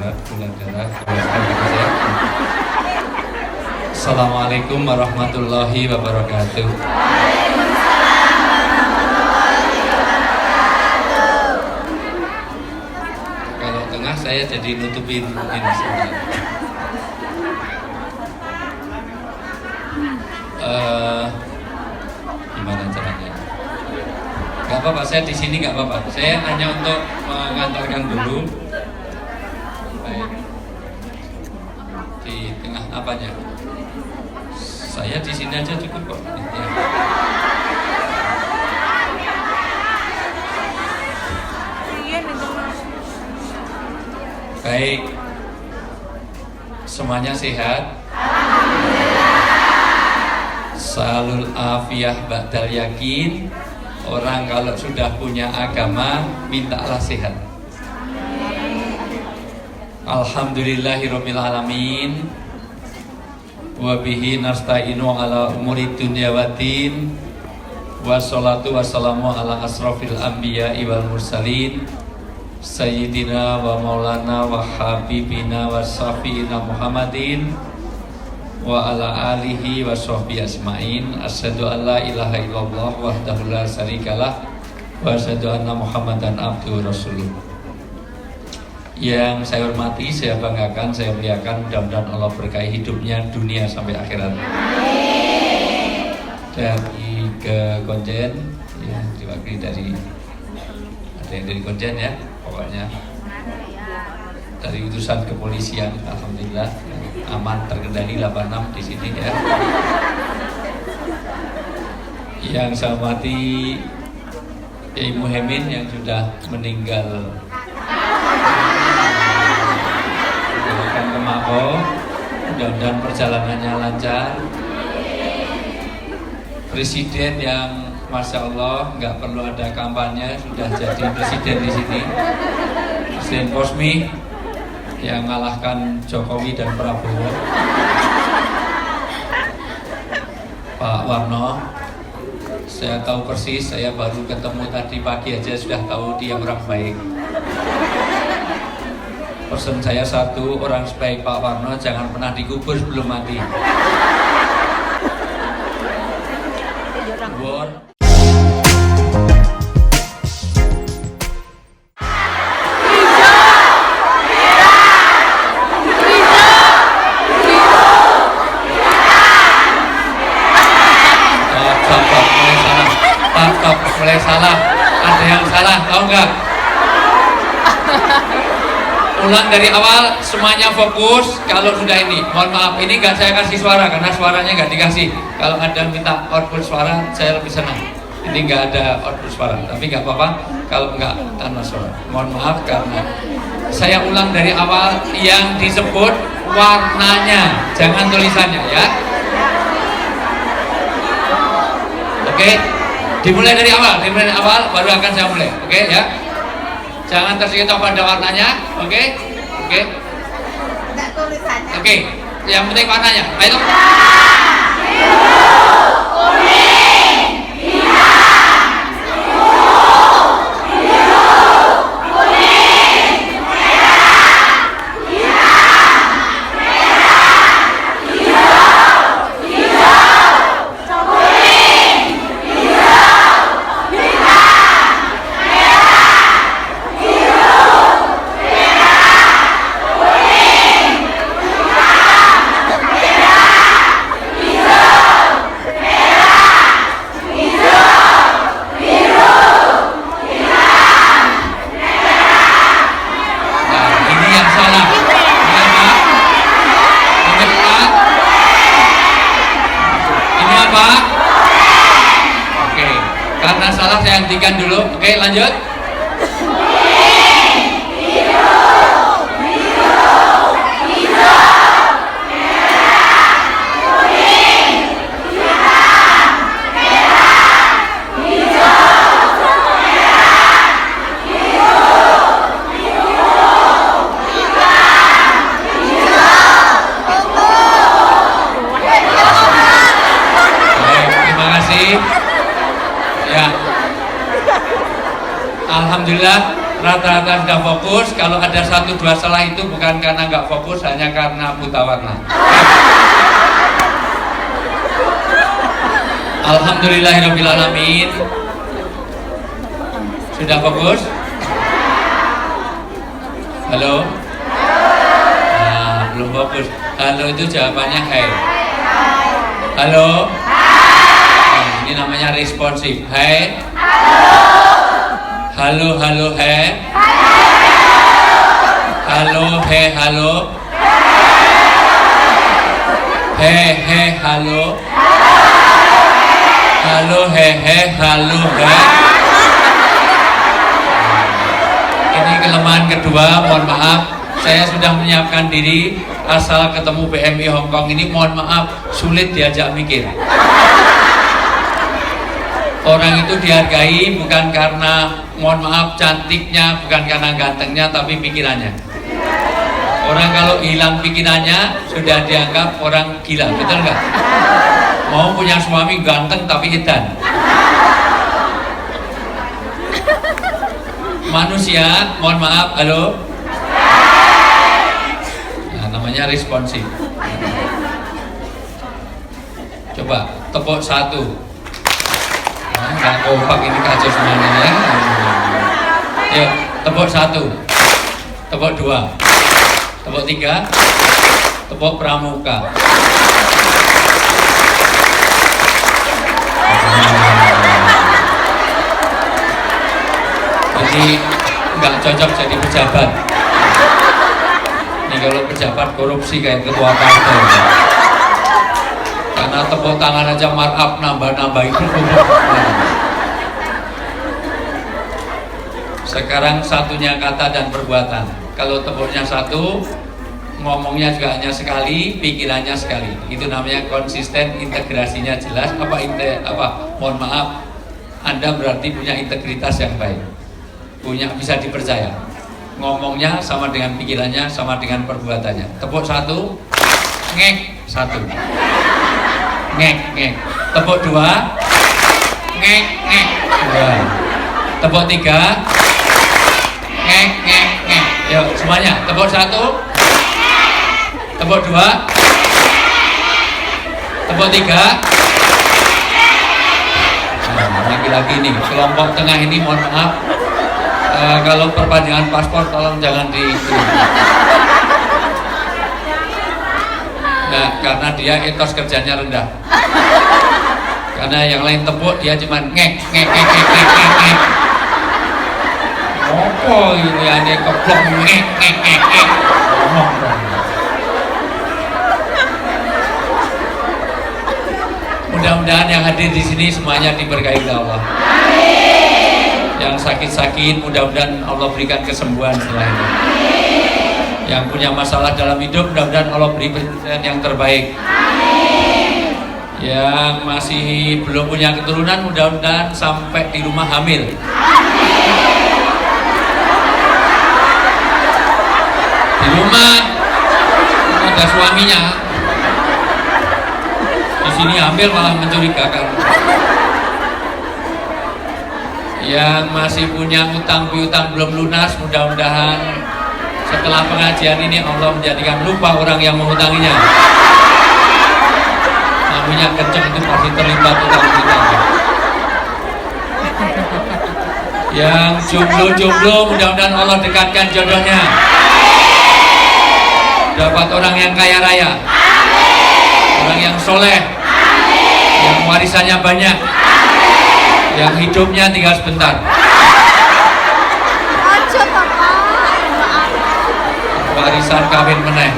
urat, gula darah, Assalamualaikum warahmatullahi wabarakatuh. Kalau tengah saya jadi nutupin ini sebenarnya. Gimana caranya? Gak apa-apa, saya di sini gak apa-apa. Saya hanya untuk mengantarkan dulu. Baik. Di tengah apanya? Saya di sini aja cukup kok. Ya. Baik. Semuanya sehat? Salul afiyah ba'dal yakin. Orang kalau sudah punya agama, mintalah sehat. Alhamdulillahirabbil alamin. Wa bihi nasta'inu ala umuri dunya waddin. Wassalatu wassalamu ala asrofil anbiya'i wal mursalin. Sayyidina wa maulana wa habibina wa syafi'ina Muhammadin wa ala alihi wa sahbihi asma'in. Asyhadu an la ilaha illallah wahdahu la syarikalah wa asyhadu anna Muhammadan abduhu rasuluh. Yang saya hormati, saya banggakan, saya muliakan, mudah-mudahan Allah berkahi hidupnya dunia sampai akhirat. Dari ke Konjen, ya, diwakili dari ada yang dari Konjen ya, pokoknya dari utusan kepolisian, alhamdulillah aman terkendali 86 di sini ya. Yang saya hormati Kiai Muhaimin yang sudah meninggal ke Mako, mudah-mudahan perjalanannya lancar. Presiden yang Masya Allah nggak perlu ada kampanye sudah jadi presiden di sini. Presiden Kosmi yang mengalahkan Jokowi dan Prabowo. Pak Warno, saya tahu persis, saya baru ketemu tadi pagi aja sudah tahu dia orang baik. Pesan saya satu, orang sebaik Pak Warno jangan pernah dikubur sebelum mati. Mulai salah, ada yang salah, tahu nggak? Ulang dari awal, semuanya fokus. Kalau sudah ini, mohon maaf, ini nggak saya kasih suara karena suaranya nggak dikasih. Kalau ada minta output suara, saya lebih senang. Ini nggak ada output suara, tapi nggak apa-apa. Kalau nggak tanpa suara, mohon maaf karena saya ulang dari awal yang disebut warnanya, jangan tulisannya ya. Oke, dimulai dari awal, baru akan saya mulai. Oke ya. Jangan tersekitar pada warnanya, oke? Oke, yang penting warnanya. Ayo. Karena salah saya hentikan dulu. Oke, lanjut. Alhamdulillah rata-rata sudah fokus. Kalau ada 1-2 salah itu bukan karena nggak fokus, hanya karena buta warna. Alhamdulillahirobbilalamin. Sudah fokus? Halo? Nah, belum fokus. Halo itu jawabannya hai. Halo? Nah, ini namanya responsif. Hai. Halo, halo, hai. Halo, he, halo. He, he, halo. Halo, he, halo, he. Ini kelemahan kedua, mohon maaf. Saya sudah menyiapkan diri, asal ketemu PMI Hongkong ini, mohon maaf, sulit diajak mikir. Orang itu dihargai bukan karena, mohon maaf, cantiknya, bukan karena gantengnya, tapi pikirannya. Orang kalau hilang pikirannya, sudah dianggap orang gila, betul nggak? Mau punya suami ganteng tapi edan. Manusia, mohon maaf, halo? Nah, namanya responsif. Coba, tepuk 1. Nggak kompak ini, kacau semuanya ya. Yuk, tepuk 1, tepuk 2, tepuk 3, tepuk pramuka. Jadi nggak cocok jadi pejabat. Ini kalau pejabat korupsi kayak ketua partai. Karena tepuk tangan aja markup nambah-nambah itu. Sekarang satunya kata dan perbuatan. Kalau tepuknya 1, ngomongnya juga hanya sekali, pikirannya sekali. Itu namanya konsisten, integrasinya jelas. Mohon maaf, Anda berarti punya integritas yang baik, bisa dipercaya. Ngomongnya sama dengan pikirannya, sama dengan perbuatannya. Tepuk 1, ngek 1. Ngek, ngek. Tepuk 2, ngek, ngek 2. Tepuk 3, ngek, ngek, ngek. Yuk semuanya, tepuk 1, tepuk 2, tepuk 3. Nah, lagi-lagi nih, kelompok tengah ini mohon maaf, kalau perpanjangan paspor tolong jangan di. Nah, karena dia etos kerjanya rendah. Karena yang lain tepuk, dia cuma ngek ngek ngek ngek ngek ngek ngek. Apa ini ada keplok ngek ngek ngek ngek. Mudah-mudahan yang hadir di sini semuanya diberkahi oleh Allah. Yang sakit-sakit mudah-mudahan Allah berikan kesembuhan setelah ini. Yang punya masalah dalam hidup mudah-mudahan Allah beri penyelesaian yang terbaik. Yang masih belum punya keturunan mudah-mudahan sampai di rumah hamil. Di rumah ada suaminya, di sini hamil malah mencurigakan. Yang masih punya utang piutang belum lunas mudah-mudahan setelah pengajian ini Allah menjadikan lupa orang yang mengutanginya. Namanya kenceng itu pasti terlibat utang piutang. Yang jomblo-jomblo mudah-mudahan Allah dekatkan jodohnya. Dapat orang yang kaya raya, orang yang soleh, yang warisannya banyak, yang hidupnya tinggal sebentar. Warisan kawin meneh.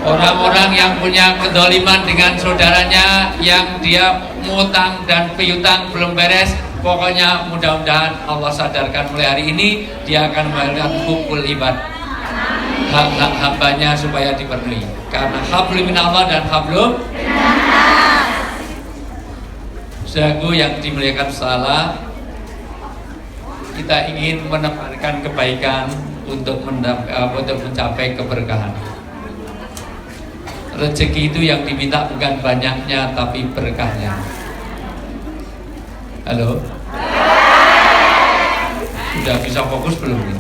Orang-orang yang punya kedoliman dengan saudaranya, yang dia ngutang dan piutang belum beres, pokoknya mudah-mudahan Allah sadarkan mulai hari ini dia akan membayar hukul ibad, hak-hak hambanya supaya dipenuhi. Karena hablum minallah dan hablum saudaraku yang dimuliakan salah, kita ingin menebarkan kebaikan untuk mencapai keberkahan. Rezeki itu yang diminta bukan banyaknya tapi berkahnya. Halo? Sudah bisa fokus belum nih?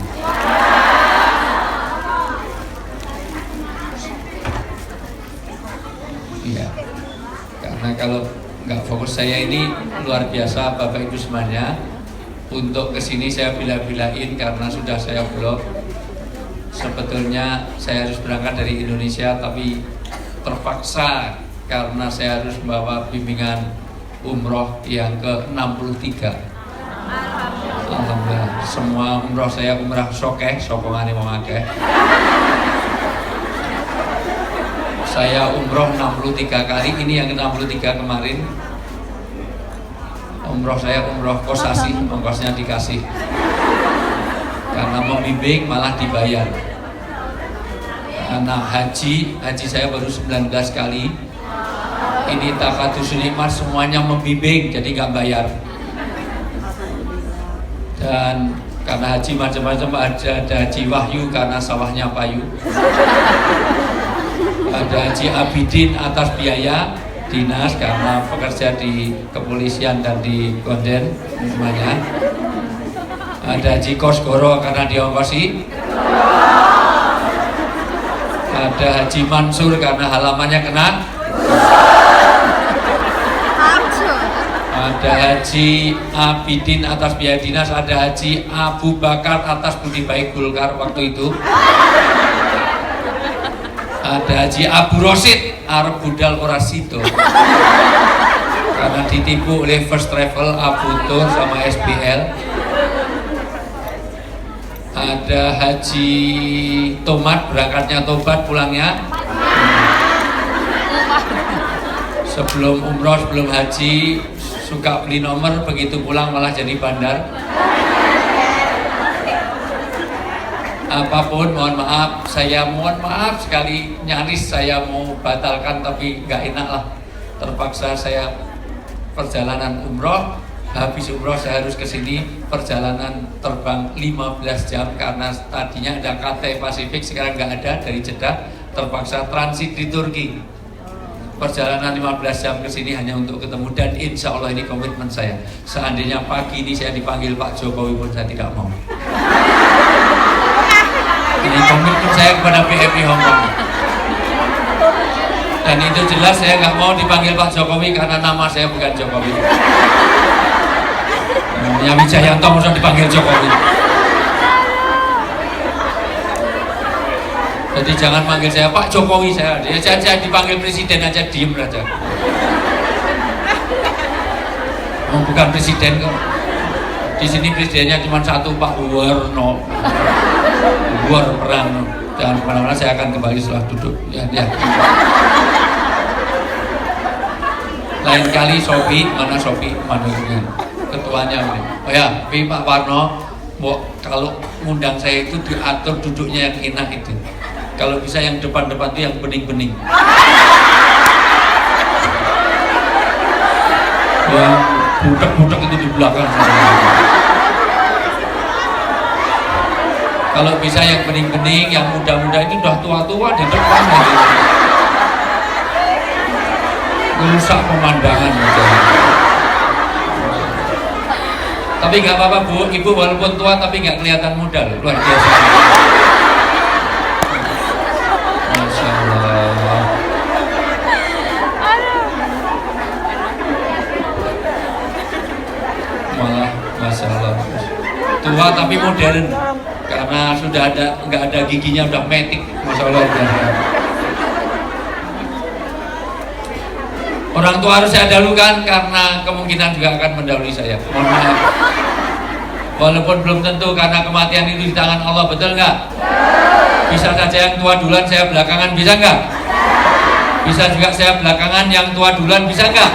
Iya. Karena kalau nggak fokus saya ini luar biasa Bapak Ibu semuanya. Untuk kesini saya bila-bilain karena sudah saya blok. Sebetulnya saya harus berangkat dari Indonesia tapi terpaksa karena saya harus membawa bimbingan umroh yang ke-63. Alhamdulillah, semua umroh saya umrah sokeh, sokongan yang akeh. Saya umroh 63 kali, ini yang ke-63 kemarin. Umroh saya umroh kosasi, ongkosnya dikasih. Karena membimbing malah dibayar. Nah haji saya baru 19 kali. Ini takadusul nikmat semuanya membimbing, jadi nggak bayar. Dan karena haji macam-macam, ada haji wahyu karena sawahnya payu, ada haji abidin atas biaya dinas karena pekerja di kepolisian dan di konden semuanya, ada haji kosgoro karena diongkosi, ada haji mansur karena halamannya kena, ada haji abidin atas biaya dinas, ada haji Abu Bakar atas budi baik Golkar waktu itu, ada haji Abu Rosid arep budal ora sido karena ditipu oleh First Travel, Abu Tur sama SBL. Ada haji tomat, berangkatnya tobat, pulangnya sebelum umroh, sebelum haji suka beli nomor, begitu pulang malah jadi bandar. Apapun mohon maaf, saya mohon maaf sekali, nyaris saya mau batalkan tapi nggak enak lah, terpaksa saya perjalanan umroh. Habis umroh saya harus kesini, perjalanan terbang 15 jam karena tadinya ada KT Pasifik, sekarang nggak ada, dari Jeddah terpaksa transit di Turki. Perjalanan 15 jam ke sini hanya untuk ketemu, dan insya Allah ini komitmen saya. Seandainya pagi ini saya dipanggil Pak Jokowi pun saya tidak mau. Ini komitmen saya kepada PMI Hongkong. Dan itu jelas saya nggak mau dipanggil Pak Jokowi karena nama saya bukan Jokowi. Namanya Wijayanto harus dipanggil Jokowi. Jadi jangan panggil saya Pak Jokowi, saya dipanggil presiden aja, diem aja. Oh, bukan presiden kok. Di sini presidennya cuma satu, Pak Warno. War perang. Jangan kemana-mana, saya akan kembali setelah duduk. Ya. Lain kali Sofi, mana Sofi, mana ketuanya. Oh ya, Pak Warno, kalau ngundang saya itu diatur duduknya yang enak itu. Kalau bisa yang depan-depan itu yang bening-bening. Yang budak-budak itu di belakang. Kalau bisa yang bening-bening, yang muda-muda ini udah tua-tua di depan gitu. Merusak pemandangan gitu. Tapi nggak apa-apa Bu, Ibu walaupun tua tapi nggak kelihatan muda loh, luar biasa. Masya Allah. Malah Masya Allah. Tua tapi modern, karena sudah nggak ada giginya, udah metik. Masya Allah. Orang tua harus saya dahulukan karena kemungkinan juga akan mendahului saya. Mohon maaf. Walaupun belum tentu, karena kematian itu di tangan Allah, betul nggak? Bisa saja yang tua duluan, saya belakangan, bisa nggak? Bisa juga saya belakangan, yang tua duluan, bisa nggak?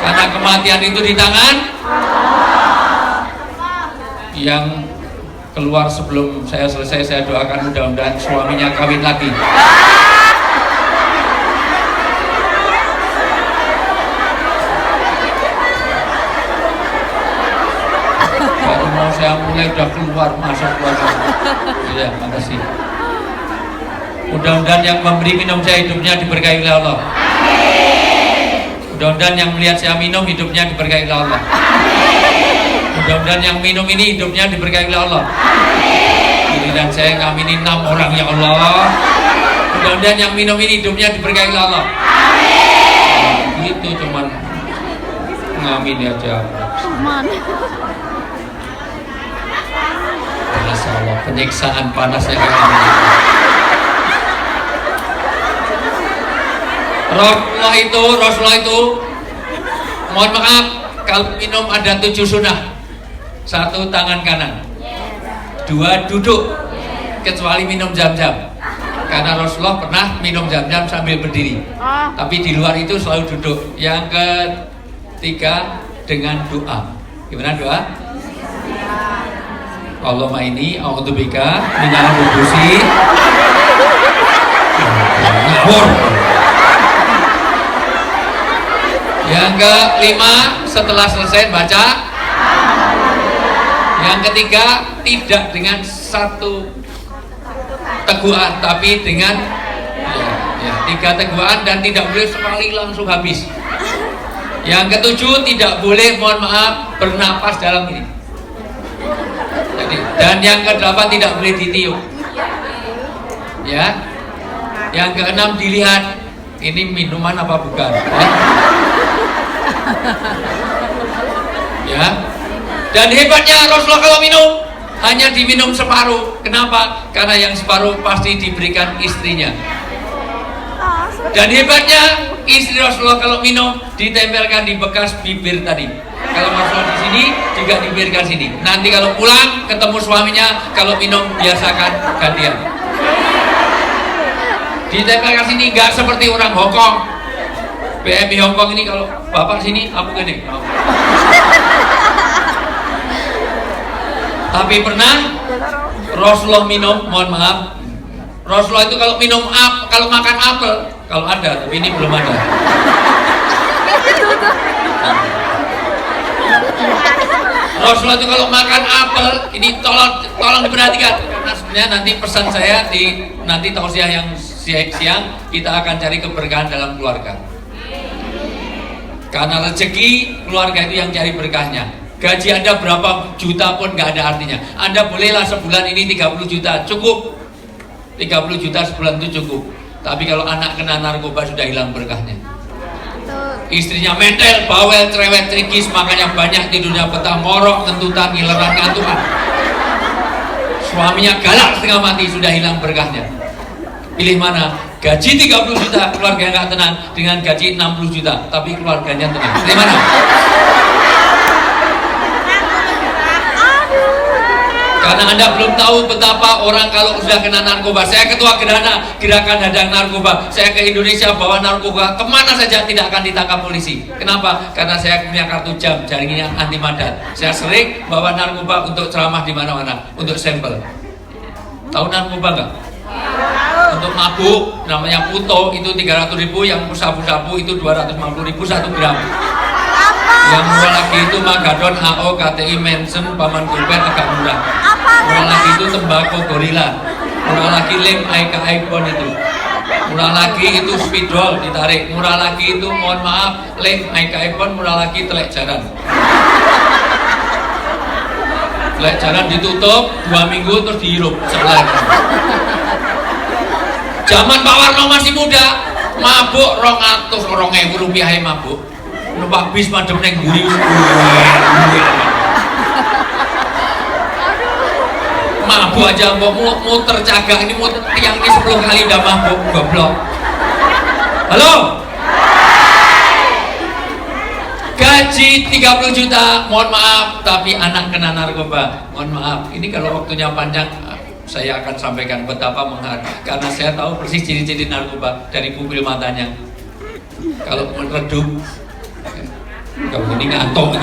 Karena kematian itu di tangan yang keluar sebelum saya selesai, saya doakan mudah-mudahan suaminya kawin lagi. Saya mulai udah keluar masuk. Ya, makasih. Mudah-mudahan yang memberi minum saya hidupnya diberkahi oleh Allah. Mudah-mudahan yang melihat saya minum hidupnya diberkahi oleh Allah. Mudah-mudahan yang minum ini hidupnya diberkahi oleh Allah. Dan saya ngaminin 6 orang ya Allah. Mudah-mudahan yang minum ini hidupnya diberkahi oleh Allah. Gitu cuman ngamin aja. Masya Allah, penyiksaan panasnya kayak gini. Rasulullah itu mohon maaf kalau minum ada 7 sunnah. 1 tangan kanan, 2 duduk, kecuali minum Zam-Zam. Karena Rasulullah pernah minum Zam-Zam sambil berdiri. Tapi di luar itu selalu duduk. Yang ketiga dengan doa. Gimana doa? Allahumma ini a'udzubika minal khubuthi ngawur. Yang kelima setelah selesai baca. Yang ketiga tidak dengan 1 teguhan, tapi dengan 3 teguhan dan tidak boleh sekali langsung habis. Yang ketujuh tidak boleh, mohon maaf, bernapas dalam ini. Jadi, dan yang kedelapan tidak boleh ditiup. Ya. Yang keenam dilihat ini minuman apa bukan. Ya. Dan hebatnya Rasulullah kalau minum hanya diminum separuh. Kenapa? Karena yang separuh pasti diberikan istrinya. Dan hebatnya istri Rasulullah kalau minum ditempelkan di bekas bibir tadi. Kalau Rasulullah di sini juga dibibirkan sini. Nanti kalau pulang ketemu suaminya, kalau minum biasakan gantian. Ditempelkan sini, nggak seperti orang Hongkong. PMI Hongkong ini kalau bapak sini, aku gini. Tapi pernah Rasulullah minum, mohon maaf, Rasulullah itu kalau minum kalau makan apel, kalau ada, tapi ini belum ada. Rasulullah itu kalau makan apel, ini tolong diperhatikan, karena sebenarnya nanti pesan saya di nanti tausiah yang siang kita akan cari keberkahan dalam keluarga. Karena rezeki keluarga itu yang cari berkahnya. Gaji Anda berapa juta pun nggak ada artinya. Anda bolehlah sebulan ini 30 juta, cukup. 30 juta sebulan itu cukup. Tapi kalau anak kena narkoba sudah hilang berkahnya. Istrinya mentel, bawel, cerewet, trikis, makanya banyak tidurnya petang, ngorok, ngentutan, ngileran, ngantukan. Suaminya galak setengah mati, sudah hilang berkahnya. Pilih mana? Gaji 30 juta, keluarga nggak tenang, dengan gaji 60 juta, tapi keluarganya tenang. Pilih mana? Karena Anda belum tahu betapa orang kalau sudah kena narkoba. Saya ketua gerakan hadang narkoba. Saya ke Indonesia bawa narkoba kemana saja tidak akan ditangkap polisi. Kenapa? Karena saya punya kartu jam, jaringan anti madat. Saya sering bawa narkoba untuk ceramah di mana-mana, untuk sampel. Tahu narkoba nggak? Untuk mabuk namanya puto itu 300.000, yang sabu-sabu itu 250.000 1 gram. Yang murah lagi itu Magadon, AO, KTI, Mensen, Paman Gulpen agak murah. Murah lagi itu tembakau gorila. Murah lagi lem iPhone itu. Murah lagi itu spidol ditarik. Murah lagi itu mohon maaf lem iPhone. Murah lagi telek jaran. Telek jaran ditutup 2 minggu terus dihirup sebelah. Zaman Pak Warno masih muda, mabuk 200.000 rupiah mabuk. Numpak bis madem neng guri. Mabuk aja mau muter cagak ini muter tiang ini 10 kali udah mabuk, goblok. Halo? Gaji 30 juta, mohon maaf, tapi anak kena narkoba. Mohon maaf, ini kalau waktunya panjang saya akan sampaikan betapa menghargai, karena saya tahu persis ciri-ciri narkoba dari pupil matanya. Kalau meredup, kalau ini ngantuk.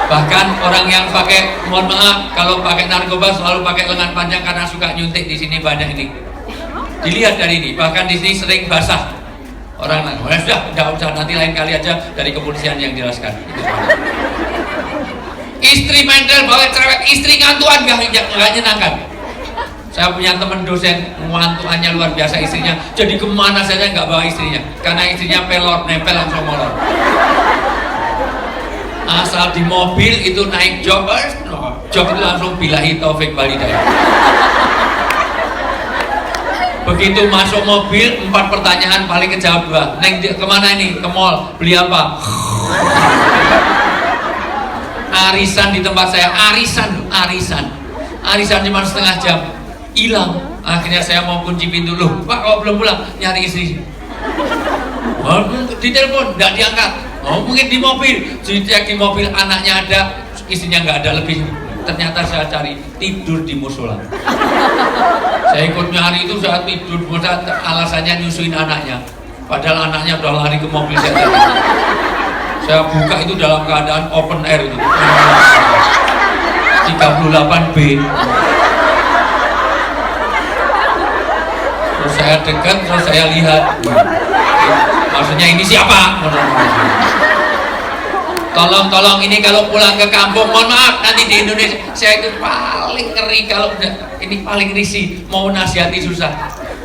Bahkan orang yang pakai, mohon maaf, kalau pakai narkoba selalu pakai lengan panjang karena suka nyuntik. Di sini banyak ini. Dilihat dari ini, bahkan di sini sering basah. Orang sudah, tidak usah, nanti lain kali aja dari kepolisian yang jelaskan. Istri mental, bawa cerewet, istri ngantuan nggak nyenangkan. Saya punya teman dosen, ngantuannya luar biasa istrinya. Jadi kemana saja nggak bawa istrinya, karena istrinya pelor, nempel langsung molor. Asal di mobil itu naik jok, jok itu langsung billahi taufik walhidayah. Begitu masuk mobil, 4 pertanyaan paling kejawab 2. Neng kemana ini? Ke mall. Beli apa? Arisan di tempat saya, arisan cuma setengah jam, hilang. Akhirnya saya mau kunci pintu, loh Pak kok belum pulang? Nyari istri. Oh, di telepon, tidak diangkat. Oh mungkin di mobil, dicek di mobil anaknya ada, istrinya nggak ada lebih. Ternyata saya cari tidur di musola. Saya ikut nyari itu, saya tidur, alasannya nyusuin anaknya. Padahal anaknya udah lari ke mobil saya. Saya buka itu dalam keadaan open air itu. 38B. Terus saya dekat, terus saya lihat. Maksudnya ini siapa? Tolong ini kalau pulang ke kampung, mohon maaf nanti di Indonesia saya itu paling ngeri kalau udah ini paling risih mau nasihati susah.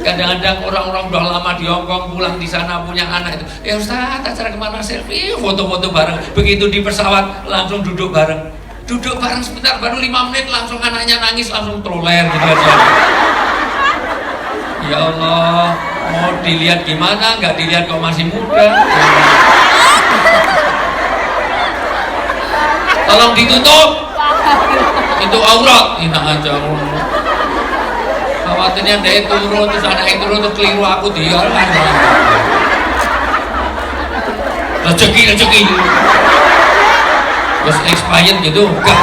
Kadang-kadang orang-orang udah lama di Hongkong pulang di sana punya anak itu, ya Ustaz acara kemana selfie, foto-foto bareng. Begitu di pesawat langsung duduk bareng sebentar baru 5 menit langsung anaknya nangis langsung troler gitu aja. Ya Allah, mau dilihat gimana? Nggak dilihat kok masih muda. Tolong ditutup. Itu aurat. Enak aja. Khawatirnya dia turun terus anaknya turun terus keliru aku dia. Rezeki. Terus expired gitu. Enggak.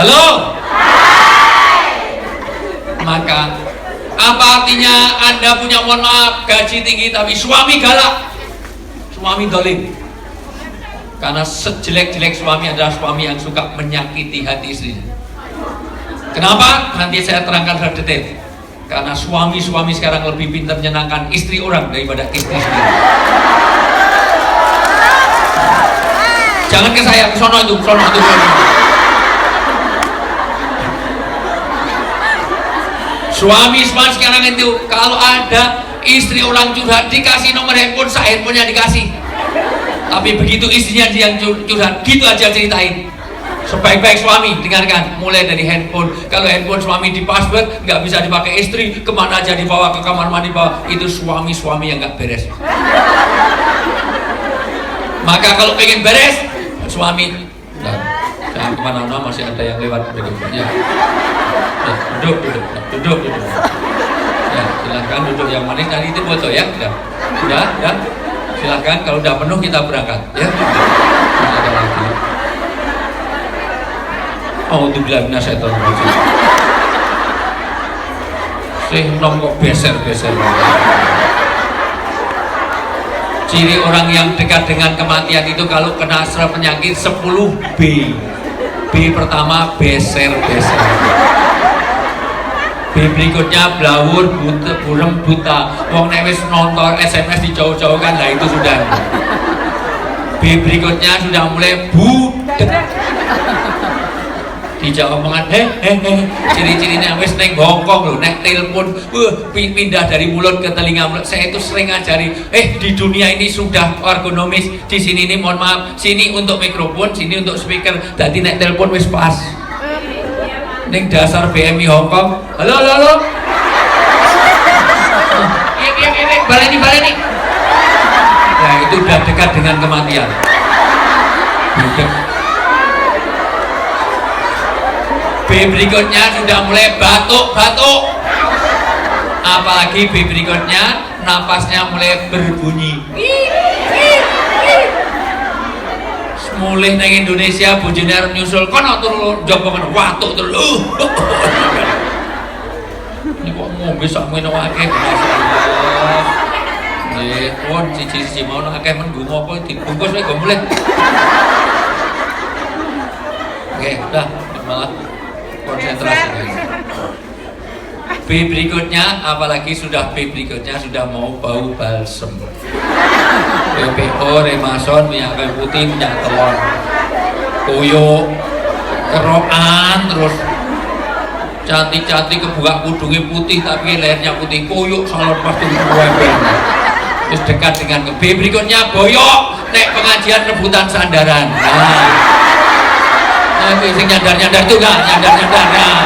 Halo. Maka apa artinya Anda punya mohon maaf gaji tinggi tapi suami galak, suami dolim? Karena sejelek-jelek suami adalah suami yang suka menyakiti hati istrinya. Kenapa? Nanti saya terangkan secara detail. Karena suami-suami sekarang lebih pintar menyenangkan istri orang daripada istri sendiri. Jangan ke saya, ke sono itu. Suami sekarang itu kalau ada istri orang curhat dikasih nomor handphone, handphonenya dikasih. Tapi begitu istrinya dia yang curhat, gitu aja ceritain. Sebaik-baik suami, dengarkan, mulai dari handphone. Kalau handphone suami di password, nggak bisa dipakai istri, kemana aja dibawa, ke kamar mandi bawa. Itu suami-suami yang nggak beres. Maka kalau pengen beres, suami, jangan kemana-mana, masih ada yang lewat. Ya. Duduk. Ya, silahkan duduk yang manis tadi itu foto ya. Udah. Silahkan kalau udah penuh kita berangkat ya. Ada lagi. Auzubillahi minasyaitonir rajim. Nom kok beser-beser. Ciri orang yang dekat dengan kematian itu kalau kena penyakit 10B. B pertama beser-beser. B berikutnya blawur, burem, buta. Wong nek wis nonton SMS dijauh-jauhkan, lah itu sudah. B berikutnya sudah mulai budek. Dijawab omongan ciri-cirinya wis neng bongkong lho, nek telepon pindah dari mulut ke telinga mulut. Saya itu sering ngajari, di dunia ini sudah ergonomis. Di sini ini mohon maaf, sini untuk mikrofon, sini untuk speaker. Jadi nek telepon wis pas. Neng dasar BMI Hongkong, halo. Iya, baleni. Nah itu udah dekat dengan kematian. Budek. B berikutnya sudah mulai batuk. Apalagi B berikutnya napasnya mulai berbunyi. Mulai nang Indonesia bojone arep nyusul kono turu njaba kono watuk terus. Ini kok ngombe sak mene akeh. Nggih, pun siji-siji mau akeh men nggo apa dibungkus wae go mulih. Oke, udah malah konsentrasi. B berikutnya, apalagi sudah B berikutnya sudah mau bau balsem. BPO, Remason, minyak kayu putih, minyak telur, koyo, kerokan, terus cantik-cantik kebuka kudungnya putih tapi lehernya putih, koyo salon pasti gue. Terus dekat dengan B. Berikutnya boyok nek pengajian rebutan sandaran. Nah itu nyandar-nyandar tuh kan, nyandar-nyandar.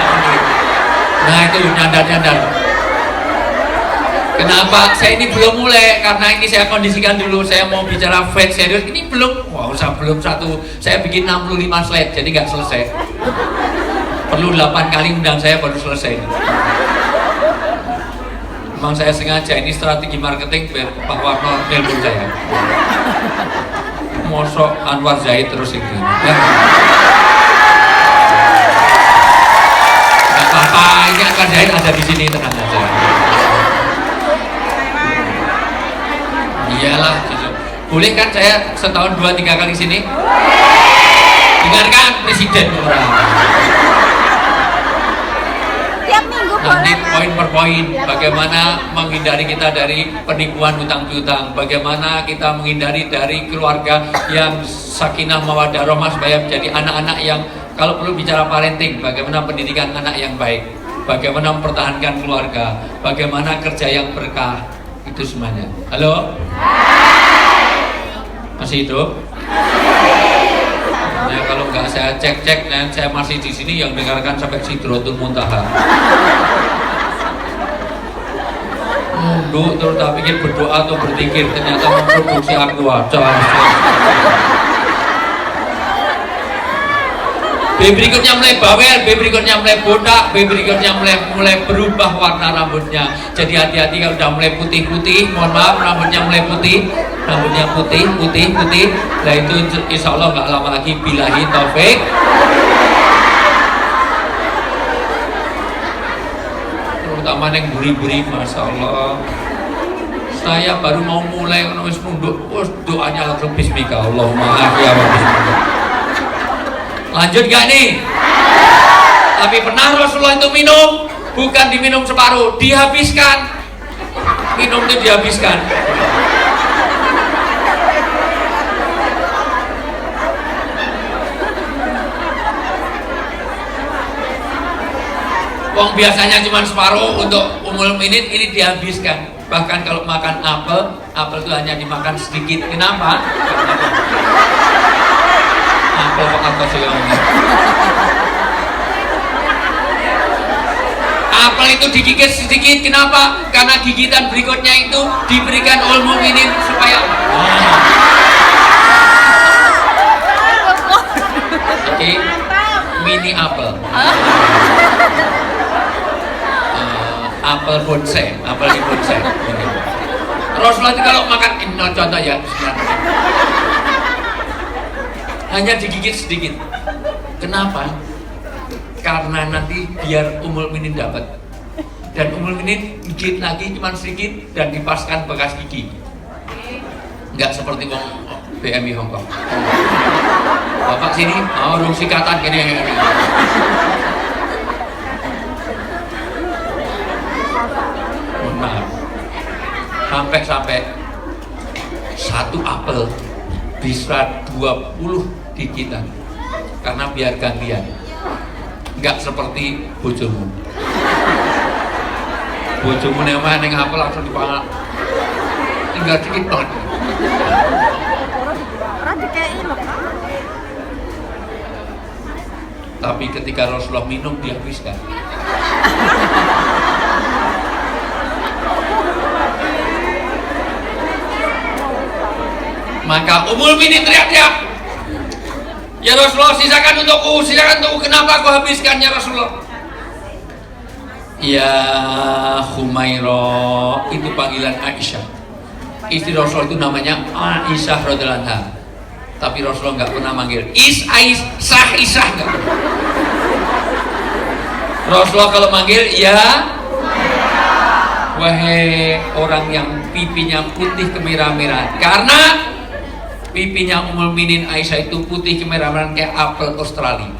Nah itu nyandar-nyandar. Kenapa saya ini belum mulai? Karena ini saya kondisikan dulu. Saya mau bicara fact serius. Ini belum. Wow, belum satu. Saya bikin 65 slide, jadi nggak selesai. Perlu 8 kali undang saya baru selesai. Memang saya sengaja, ini strategi marketing biar Pak Warno nelpon saya. Mosok Anwar Zaid terus itu. Nggak apa-apa, ini Anwar Zaid ada di sini, tenang aja. Iyalah, boleh kan saya setahun 2-3 kali sini? Dengarkan presiden orang. Nanti poin per poin, bagaimana menghindari kita dari penipuan hutang piutang, bagaimana kita menghindari dari keluarga yang sakinah mawaddah rahmah supaya menjadi anak-anak yang, kalau perlu bicara parenting, bagaimana pendidikan anak yang baik, bagaimana mempertahankan keluarga, bagaimana kerja yang berkah, itu semuanya. Halo? Masih hidup? Nah, kalau nggak saya cek-cek, nah, saya masih di sini yang dengarkan sampai Sidratul Muntaha. Nunduk terus tak pikir berdoa atau berzikir, ternyata memproduksi aku aja. B berikutnya mulai bawel, B berikutnya mulai botak, B berikutnya mulai berubah warna rambutnya. Jadi hati-hati kalau udah mulai putih-putih, mohon maaf rambutnya mulai putih, rambutnya putih. Nah itu insya Allah nggak lama lagi, billahi taufik. Terutama yang buri-buri, masya Allah. Saya baru mau mulai, nulis munduk, doanya langsung bismika, Allahumma ya bismika. Lanjut gak nih? Tapi pernah Rasulullah itu minum, bukan diminum separuh, dihabiskan. Minum itu dihabiskan. Wong biasanya cuma separuh untuk Ummul Mukminin, ini dihabiskan. Bahkan kalau makan apel itu hanya dimakan sedikit. Kenapa? Apel itu digigit sedikit, kenapa? Karena gigitan berikutnya itu diberikan Ummul Mukminin supaya Oke, mini apel. Apel bonsai, apel di bonsai. Rasulullah itu kalau makan, ini contoh ya, hanya digigit sedikit. Kenapa? Karena nanti biar Ummul Mukminin dapat, dan Ummul Mukminin gigit lagi cuma sedikit dan dipaskan bekas gigi. Enggak seperti wong BMI Hongkong. Bapak sini, rung sikatan gini. Maaf. Sampai satu apel bisa 20 gigitan, karena biar gantian, nggak seperti bojomu. Bojomu nemah neng apel langsung dipangan, tinggal sedikit banget. Tapi ketika Rasulullah minum, dihabiskan. Maka Ummul Mukminin teriak-teriak, ya Rasulullah, sisakan untukku, sisakan untukku. Kenapa aku habiskan ya Rasulullah? Ya Humaira, itu panggilan Aisyah. Istri Rasulullah itu namanya Aisyah radhiyallahu anha. Tapi Rasulullah nggak pernah manggil Aisyah nggak pernah. Rasulullah kalau manggil ya wahai orang yang pipinya putih kemerah-merahan, karena pipinya Ummul Mukminin Aisyah itu putih kemerah-merahan kayak apel Australia.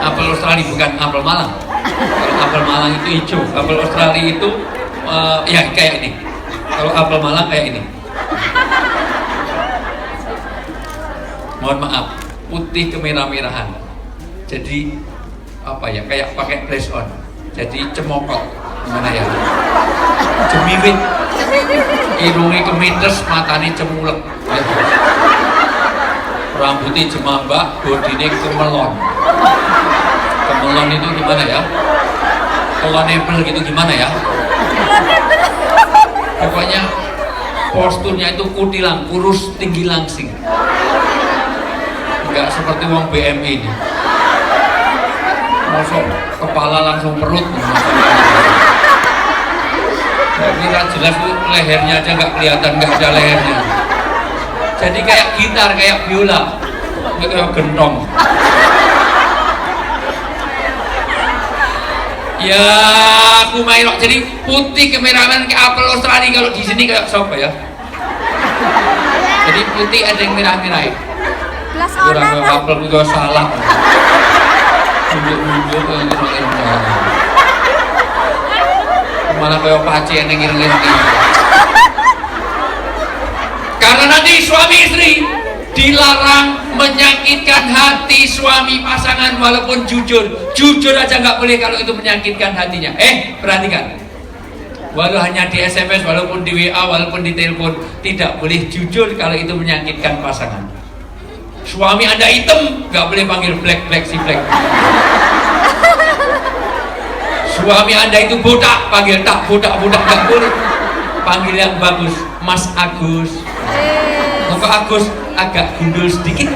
Apel Australia bukan apel Malang. Kalau apel Malang itu hijau, apel Australia itu ya kayak ini. Kalau apel Malang kayak ini. Mohon maaf, putih kemerah-merahan. Jadi apa ya, kayak pakai blush on. Jadi cemokot, gimana ya? Cemiwit. Irungi kemites, matanya cemulek, rambutnya jemambak, bodinya kemelon. Kemelon itu gimana ya? Kelonebel gitu gimana ya? Pokoknya posturnya itu kutilang, kurus, tinggi langsing. Enggak seperti wong BMI ini. Masuk kepala langsung perut. Kira jelas tuh lehernya aja nggak kelihatan, nggak ada lehernya. Jadi kayak gitar, kayak biola, kayak gentong. Ya, aku mailok jadi putih kemerahan kayak apel Australia. Kalau di sini kayak siapa ya? Jadi putih ada yang merah-merah. Kurang apel juga salah. Tunjuk-tunjuk malah kayak paci yang ngiring-ngiring. Karena nanti suami istri dilarang menyakitkan hati suami pasangan walaupun jujur aja nggak boleh kalau itu menyakitkan hatinya. Perhatikan, walau hanya di SMS, walaupun di WA, walaupun di telepon, tidak boleh jujur kalau itu menyakitkan pasangan. Suami Anda hitam, nggak boleh panggil black si black. Suami Anda itu botak, panggil tak botak nggak boleh. Panggil yang bagus, Mas Agus. Kok Agus agak gundul sedikit.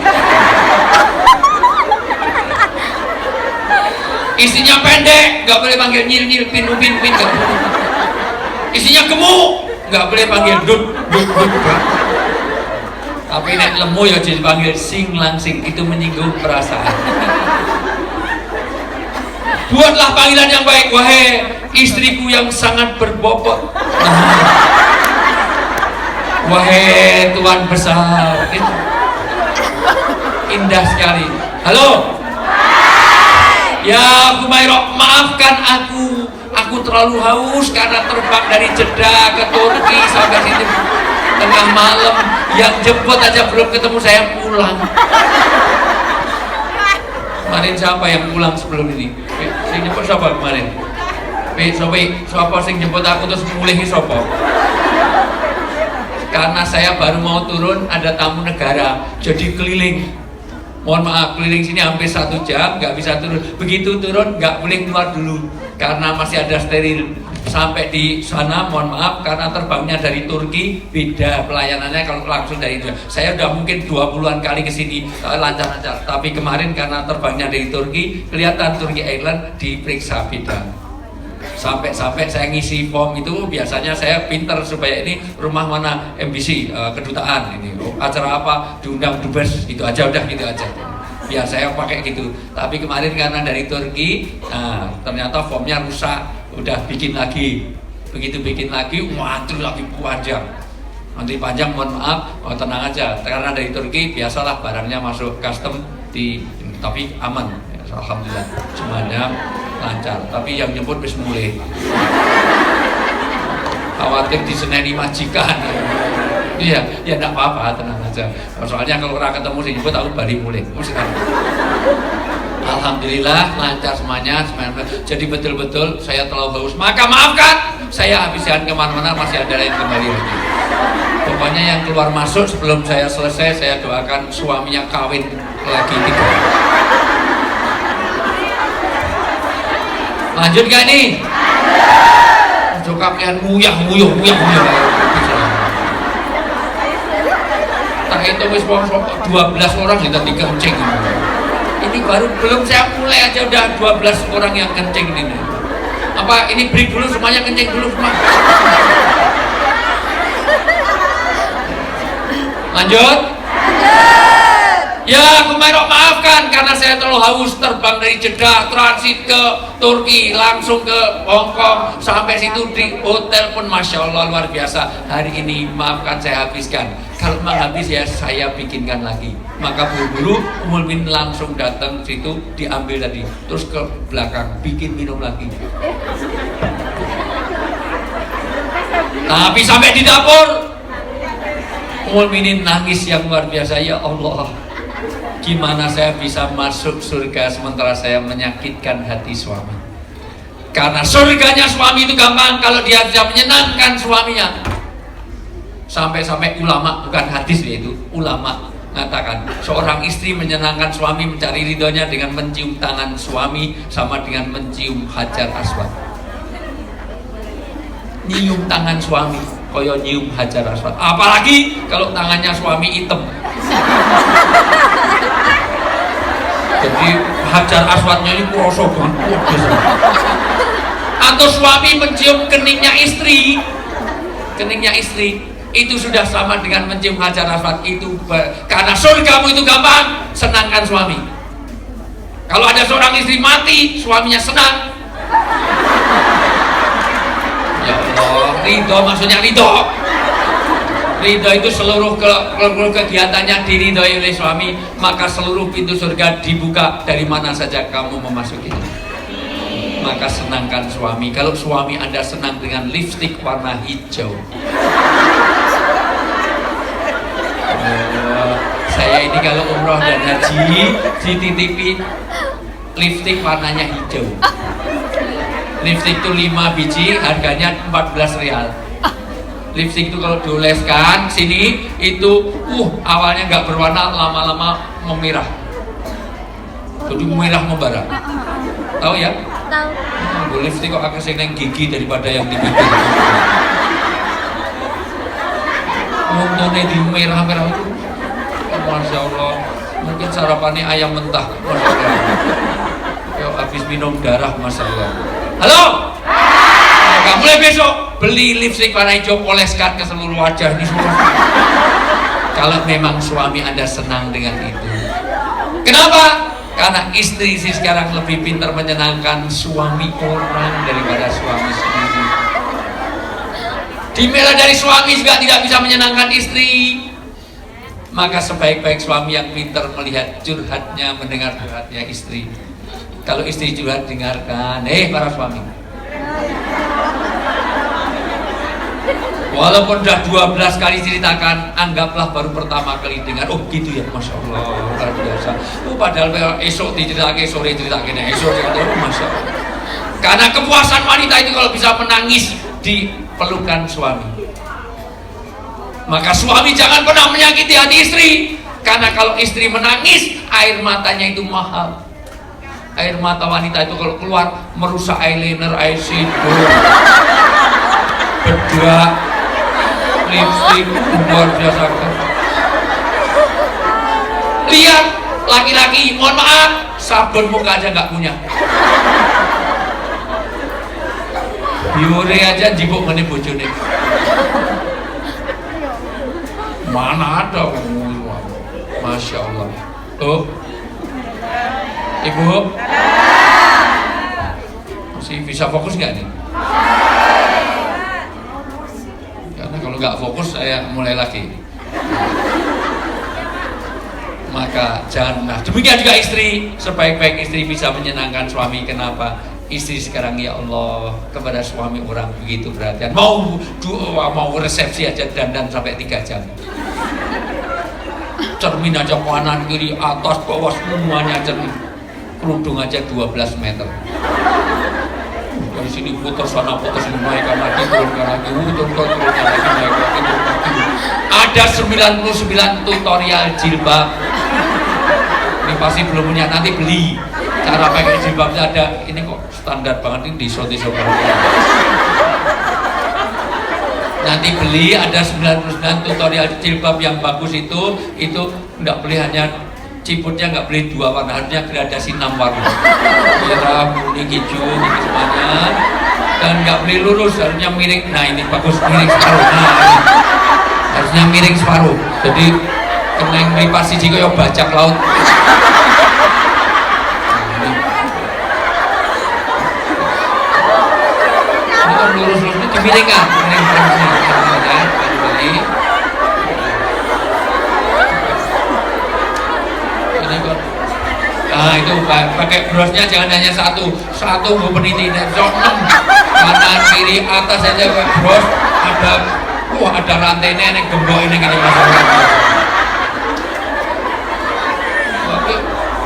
Isinya pendek, nggak boleh panggil nyil pin upin nggak boleh. Isinya gemuk, nggak boleh panggil dut. Tapi nek lemu ya jadi panggil sing langsing, itu menyinggung perasaan. Buatlah panggilan yang baik, wahai istriku yang sangat berbobot. Wahai Tuhan besar, itu indah sekali. Halo. Ya Humairah, maafkan aku terlalu haus karena terbang dari Jeddah ke Turki sampai sini tengah malam. Yang jemput aja belum ketemu, saya pulang. Kemarin siapa yang pulang sebelum ini? Sing jemput siapa kemarin? Siapa sing jemput aku terus mulihi siapa? Karena saya baru mau turun, ada tamu negara, jadi keliling. Mohon maaf, keliling sini hampir 1 jam, nggak bisa turun. Begitu turun, nggak boleh keluar dulu, karena masih ada steril. Sampai di sana, mohon maaf, karena terbangnya dari Turki, beda pelayanannya kalau langsung dari Indonesia. Saya udah mungkin 20-an kali ke sini lancar-lancar. Tapi kemarin karena terbangnya dari Turki, kelihatan Turki Airlines diperiksa beda. Sampai saya ngisi form itu, biasanya saya pinter supaya ini rumah mana MBC, kedutaan ini, acara apa diundang dubes, itu aja udah gitu aja. Ya saya pakai gitu. Tapi kemarin karena dari Turki, ternyata formnya rusak, udah bikin lagi. Begitu bikin lagi, antri lagi panjang. Antri panjang, mohon maaf, tenang aja. Karena dari Turki biasalah barangnya masuk custom tapi aman. Alhamdulillah, semuanya lancar. Tapi yang jemput wis mulai. Khawatir diseneni majikan. Iya, ya enggak apa-apa, tenang aja. Soalnya kalau orang ketemu sih jemput aku balik mulai. Alhamdulillah lancar semuanya. Jadi betul-betul saya terlalu haus. Maka maafkan, saya habiskan kemana-mana, masih ada yang kembali lagi. Pokoknya yang keluar masuk sebelum saya selesai, saya doakan suaminya kawin lagi 3. Lanjut gak nih? Coba kalian nguyah. Tak itu wis 12 orang yang tadi kencing. Ini baru belum saya mulai aja udah 12 orang yang kencing ini. Apa ini break dulu semuanya, kencing dulu semua. Lanjut. Ya, Humairah maafkan karena saya terlalu haus, terbang dari Jeddah, transit ke Turki, langsung ke Hongkong, sampai situ di hotel pun Masya Allah luar biasa. Hari ini maafkan saya habiskan. Kalau memang habis ya saya bikinkan lagi. Maka buru-buru Ummul Min langsung datang situ, diambil tadi, terus ke belakang bikin minum lagi. Tapi sampai di dapur Ummul Minin nangis yang luar biasa. Ya Allah, gimana saya bisa masuk surga sementara saya menyakitkan hati suami? Karena surganya suami itu gampang kalau dia bisa menyenangkan suaminya. Sampai-sampai ulama, bukan hadis yaitu ulama mengatakan seorang istri menyenangkan suami, mencari ridhonya dengan mencium tangan suami sama dengan mencium hajar aswad. Nyium tangan suami koyo nyium hajar aswad, apalagi kalau tangannya suami hitam. Jadi hajar aswadnya ini kurosok banget. Atau suami mencium keningnya istri, itu sudah sama dengan mencium hajar aswad. Itu karena surgamu itu gampang, senangkan suami. Kalau ada seorang istri mati, suaminya senang. Ya Allah, ridho, maksudnya ridho. Ridho itu seluruh kegiatannya diridhoi oleh suami, maka seluruh pintu surga dibuka dari mana saja kamu memasukinya. Maka senangkan suami. Kalau suami Anda senang dengan lipstik warna hijau, saya ini kalau umroh dan haji dititipin lipstik warnanya hijau. Lipstik itu 5 biji, harganya 14 rial. Lipstik itu kalau dioleskan sini itu awalnya nggak berwarna, lama-lama memerah. Jadi merah membara. Tahu ya? Tahu. Lipstik kok agak seneng gigi daripada yang di bibir. Untungnya di merah-merah itu, masya Allah. Mungkin sarapannya ayam mentah. Masya Allah. Ya, habis minum darah, masya Allah. Halo. Nah, mulai besok beli lipstik warna hijau, oleskan ke seluruh wajah ini semua. Kalau memang suami Anda senang dengan itu. Kenapa? Karena istri sih sekarang lebih pintar menyenangkan suami orang daripada suami sendiri. Dimela dari suami juga tidak bisa menyenangkan istri. Maka sebaik-baik suami yang pintar melihat curhatnya, mendengar curhatnya istri. Kalau istri curhat, dengarkan. Para suami, walaupun sudah 12 kali ceritakan, anggaplah baru pertama kali dengar. Oh gitu ya, masya Allah, luar biasa. Padahal esok diceritakan, sore diceritakan, esok diceritakan, masya Allah. Karena kepuasan wanita itu kalau bisa menangis di pelukan suami. Maka suami jangan pernah menyakiti hati istri. Karena kalau istri menangis, air matanya itu mahal. Air mata wanita itu kalau keluar merusak eyeliner, eyeshadow, bedak, lipstik, luar biasa. Lihat laki-laki, mohon maaf, sabun muka aja nggak punya. Biore aja jibuk meni bojone. Mana ada, masya Allah. Tuh, Ibu, masih bisa fokus nggak nih? Karena kalau nggak fokus saya mulai lagi. Maka jangan. Nah, demikian juga istri, sebaik-baik istri bisa menyenangkan suami. Kenapa? Istri sekarang ya Allah kepada suami orang begitu perhatian. Mau resepsi aja dandan sampai 3 jam. Cermin aja kanan kiri atas bawah semuanya cermin. Kerudung aja 12 meter. Dari sini putar sana putar sini, naikkan lagi turunkan lagi, turunkan lagi, naik lagi, turunkan lagi. Ada 99 tutorial jilbab. Ini pasti belum punya, nanti beli. Cara pakai jilbabnya ada. Ini kok standar banget, ini diso banget. Nanti beli, ada 99 tutorial jilbab yang bagus itu nggak beli hanya ciputnya, nggak beli 2 warna, harusnya gradasi 6 warna, merah, kuning, hijau, ini semuanya. Dan nggak beli lurus, harusnya miring. Nah ini bagus, miring separuh. Nah ini harusnya miring separuh. Jadi kena yang melipas siji kaya bajak laut. Ini kan lurus-lurus ini dimiringkan, miring separuh. Nah itu pakai brosnya jangan hanya satu gue peniti, kanan kiri atas aja pakai bros. Ada rantainya yang gembok ini kan masalah.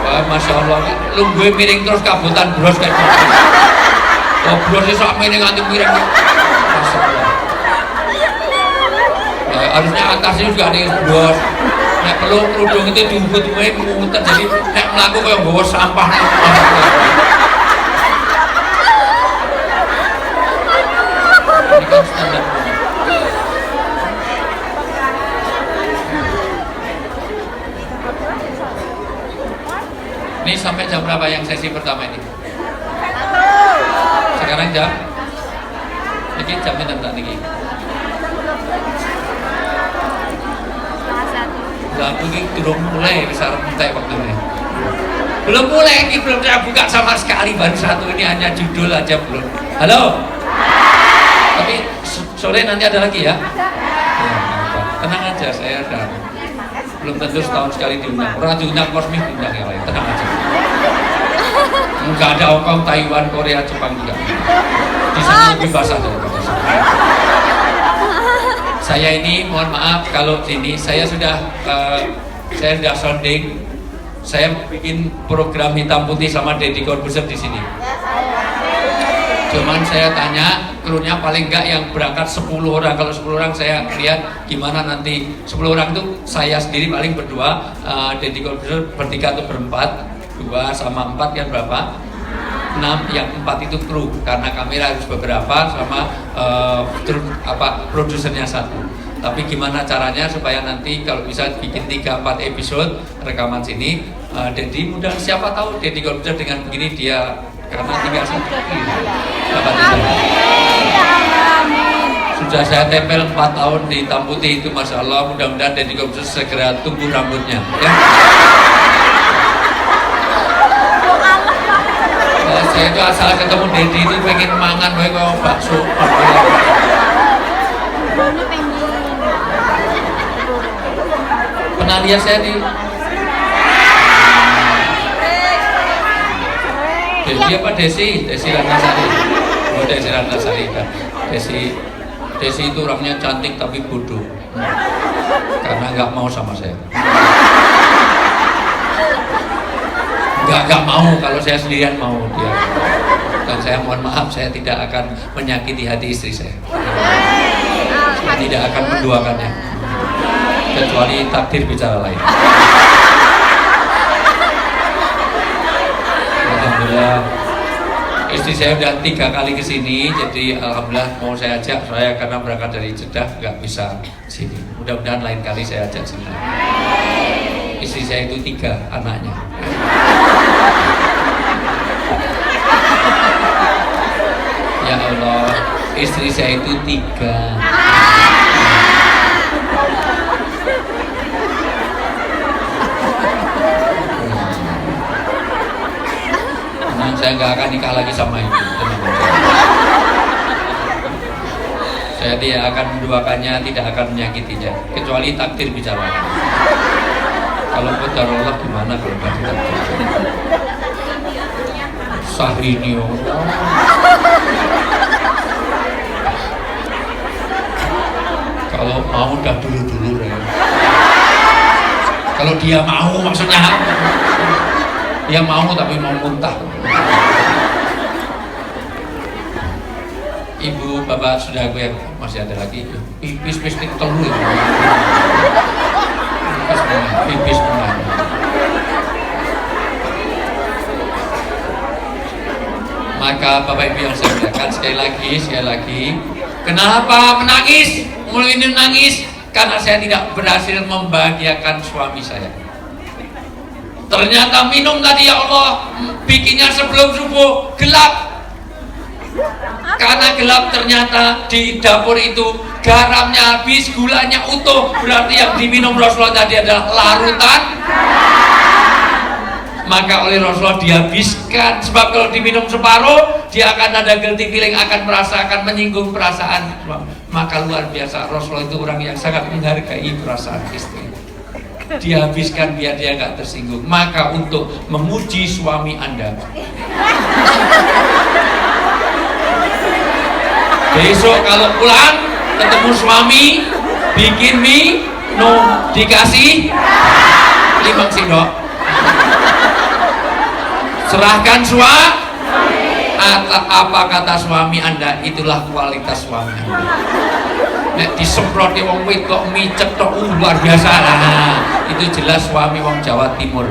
Wah, masya Allah, lu gue miring terus kabutan bros kayak gitu. Goblok sih sak mene nganti miring. Harusnya atasnya juga ada yang bos. Nek perlu kerudung itu diubut muter jadi nek mlaku kaya nggawa sampah. Ini kan standar. Ini sampai jam berapa yang sesi pertama ini? Sekarang jam? Ini jamnya tentang ini. Lalu ini belum mulai bisa rentai waktunya. Belum mulai, ini belum saya buka sama sekali, baru satu ini hanya judul aja belum. Halo? Tapi sore nanti ada lagi ya? Ya, tenang aja, saya ada. Belum tentu setahun sekali diundang. Orang diundang kosmik diundang yang lain, tenang aja. Enggak ada Hongkong, Taiwan, Korea, Jepang juga. Di sana lebih basah daripada sana. Saya ini mohon maaf kalau ini saya sudah sounding. Saya bikin program hitam putih sama Deddy Corbuzier di sini. Cuman saya tanya krunya paling enggak yang berangkat 10 orang. Kalau 10 orang saya lihat gimana nanti 10 orang itu saya sendiri paling berdua, Deddy Corbuzier bertiga atau berempat, 2 sama 4 kan berapa? 6, yang 4 itu kru karena kamera harus beberapa sama produsernya 1. Tapi gimana caranya supaya nanti kalau bisa bikin 3-4 episode rekaman sini, Deddy mudah siapa tahu Deddy Corbuzier dengan begini dia karena tinggal satu dapat itu. Sudah saya tempel 4 tahun di hitam putih itu, masya Allah, mudah-mudahan Deddy Corbuzier segera tumbuh rambutnya ya. Saya itu asal ketemu Deddy itu pengen mangan kayak bakso. Pernah lihat saya di Deddy apa Desi? Desi Ratnasari. Oh, Desi Ratnasari kan. Desi itu orangnya cantik tapi bodoh. Karena nggak mau sama saya. Nggak mau, kalau saya sendirian mau dia. Dan saya mohon maaf, saya tidak akan menyakiti hati istri saya. Saya tidak akan menduakannya, kecuali takdir bicara lain. Alhamdulillah, istri saya udah 3 kali kesini, jadi alhamdulillah mau saya ajak, saya karena berangkat dari Jeddah nggak bisa sini. Mudah-mudahan lain kali saya ajak sini. Istri saya itu 3 anaknya. Ya Allah, istri saya itu 3. Nah, saya nggak akan nikah lagi sama ibu. Saya tidak akan menduakannya, tidak akan menyakitinya, kecuali takdir bicara. Kalau betul Allah gimana kalau nggak takdir? Sahrini Allah. Kalau mau udah dulu ya. Kalau dia mau maksudnya dia mau tapi mau muntah. Ibu bapak sudah gue masih ada lagi pipis telur ya. Pipis menang. Maka bapak ibu yang saya muliakan, sekali lagi, kenapa menangis? Mulai ini nangis karena saya tidak berhasil membahagiakan suami saya. Ternyata minum tadi ya Allah, bikinnya sebelum subuh gelap. Karena gelap ternyata di dapur itu garamnya habis, gulanya utuh. Berarti yang diminum Rasulullah tadi adalah larutan. Maka oleh Rasulullah dihabiskan. Sebab kalau diminum separuh, dia akan ada guilty feeling, akan merasakan menyinggung perasaan. Maka luar biasa, Rasulullah itu orang yang sangat menghargai perasaan istri. Dihabiskan biar dia nggak tersinggung. Maka untuk memuji suami Anda, besok kalau pulang ketemu suami, bikin mie, dikasih 5 sendok. Serahkan suami Apa kata suami Anda, itulah kualitas suami Anda. Nek disemprot wong wedok micet tok luar biasa. Nah, itu jelas suami wong Jawa Timur.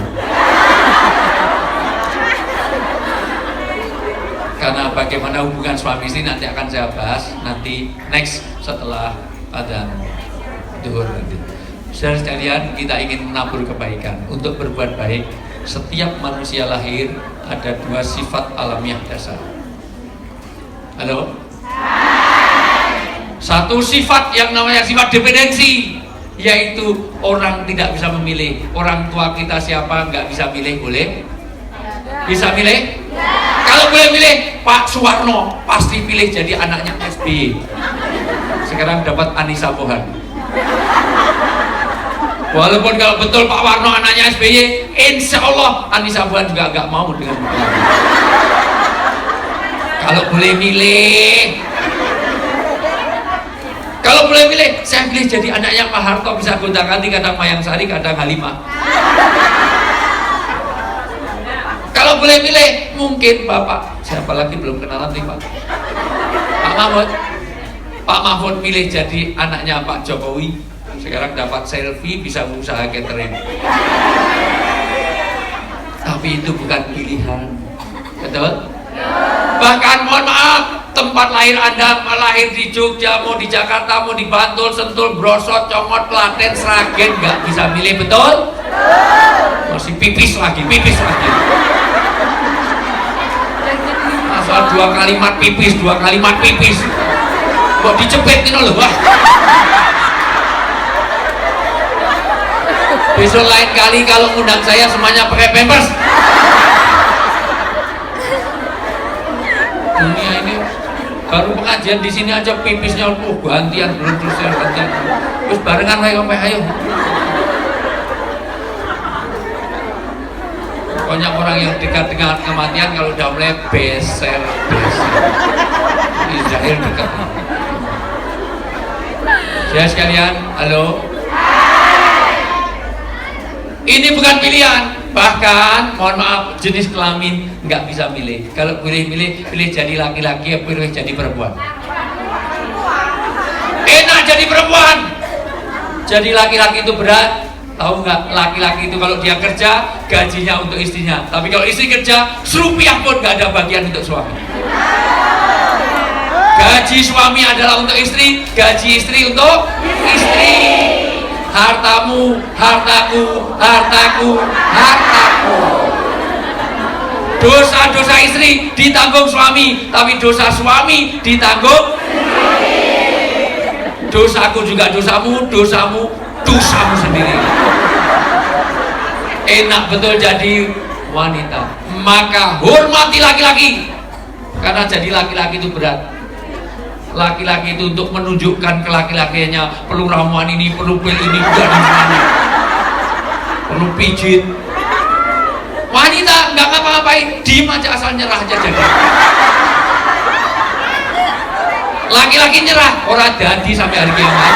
Karena bagaimana hubungan suami istri nanti akan saya bahas nanti next setelah adzan zuhur nanti. Saudara sekalian, kita ingin menabur kebaikan. Untuk berbuat baik, setiap manusia lahir ada dua sifat alamiah dasar. Halo? Satu sifat yang namanya sifat dependensi, yaitu orang tidak bisa memilih. Orang tua kita siapa nggak bisa milih, boleh? Bisa milih? Kalau boleh milih, Pak Suwarno pasti pilih jadi anaknya SBY. Sekarang dapat Anissa Pohan. Walaupun kalau betul Pak Warno anaknya SBY, insya Allah Anissa Pohan juga nggak mau dengan itu. Kalau boleh milih, kalau boleh milih, saya pilih jadi anaknya Pak Harto, bisa gonta-ganti, kadang Mayang Sari, kadang Halimah. Kalau boleh milih, mungkin Bapak, siapa lagi belum kenalan nih Pak? Pak Mahfud. Pak Mahfud milih jadi anaknya Pak Jokowi. Sekarang dapat selfie, bisa usaha catering. Tapi itu bukan pilihan. Betul? Bahkan mohon maaf, tempat lahir Anda lahir di Jogja, mau di Jakarta, mau di Bantul, Sentul, Brosot, Congot, Klaten, Sragen, nggak bisa milih, betul? Masih pipis lagi. Asal dua kalimat pipis. Kok dicepetin loh, wah. Besok lain kali kalau ngundang saya semuanya pakai pampers. Dunia ini baru pengajian di sini aja pipisnya gantian belum selesai gantian. Terus barengan ayo. Pokoknya orang yang dekat dengan kematian kalau udah mulai beser. Israel dekat. Saya sekalian, halo. Ini bukan pilihan. Bahkan, mohon maaf, jenis kelamin nggak bisa milih. Kalau boleh milih jadi laki-laki, pilih jadi perempuan. Enak jadi perempuan. Jadi laki-laki itu berat. Tahu nggak? Laki-laki itu kalau dia kerja, gajinya untuk istrinya. Tapi kalau istri kerja, serupiah pun nggak ada bagian untuk suami. Gaji suami adalah untuk istri, gaji istri untuk istri. Hartamu, hartaku. Dosa-dosa istri ditanggung suami, tapi dosa suami ditanggung. Dosaku juga dosamu sendiri. Enak betul jadi wanita. Maka hormati laki-laki, karena jadi laki-laki itu berat. Laki-laki itu untuk menunjukkan ke laki-lakinya perlu ramuan ini, perlu pil ini, perlu pijit. Wanita nggak ngapa-ngapain, diem aja, asal nyerah aja jadi. Laki-laki nyerah, orang dadi sampai hari kiamat.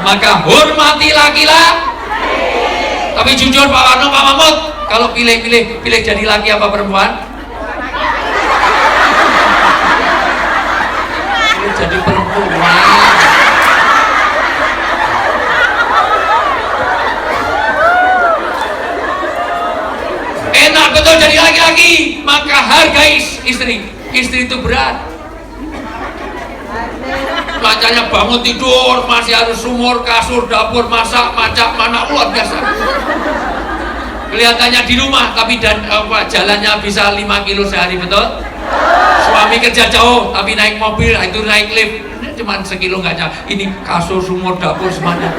Maka hormati laki-laki. Tapi jujur Pak Warno, Pak Mahmud, kalau pilih jadi laki apa perempuan? Jadi perempuan. Enak betul jadi laki-laki, maka hargai istri. Istri itu berat. Macamnya bangun tidur masih harus sumur, kasur, dapur, masak, macak, mana luar biasa. Kelihatannya di rumah, tapi jalannya bisa 5 kilo sehari, betul? Suami kerja jauh, tapi naik mobil, itu naik lift, cuman sekilo nggak nyampe. Ini kasur, sumur, dapur semuanya.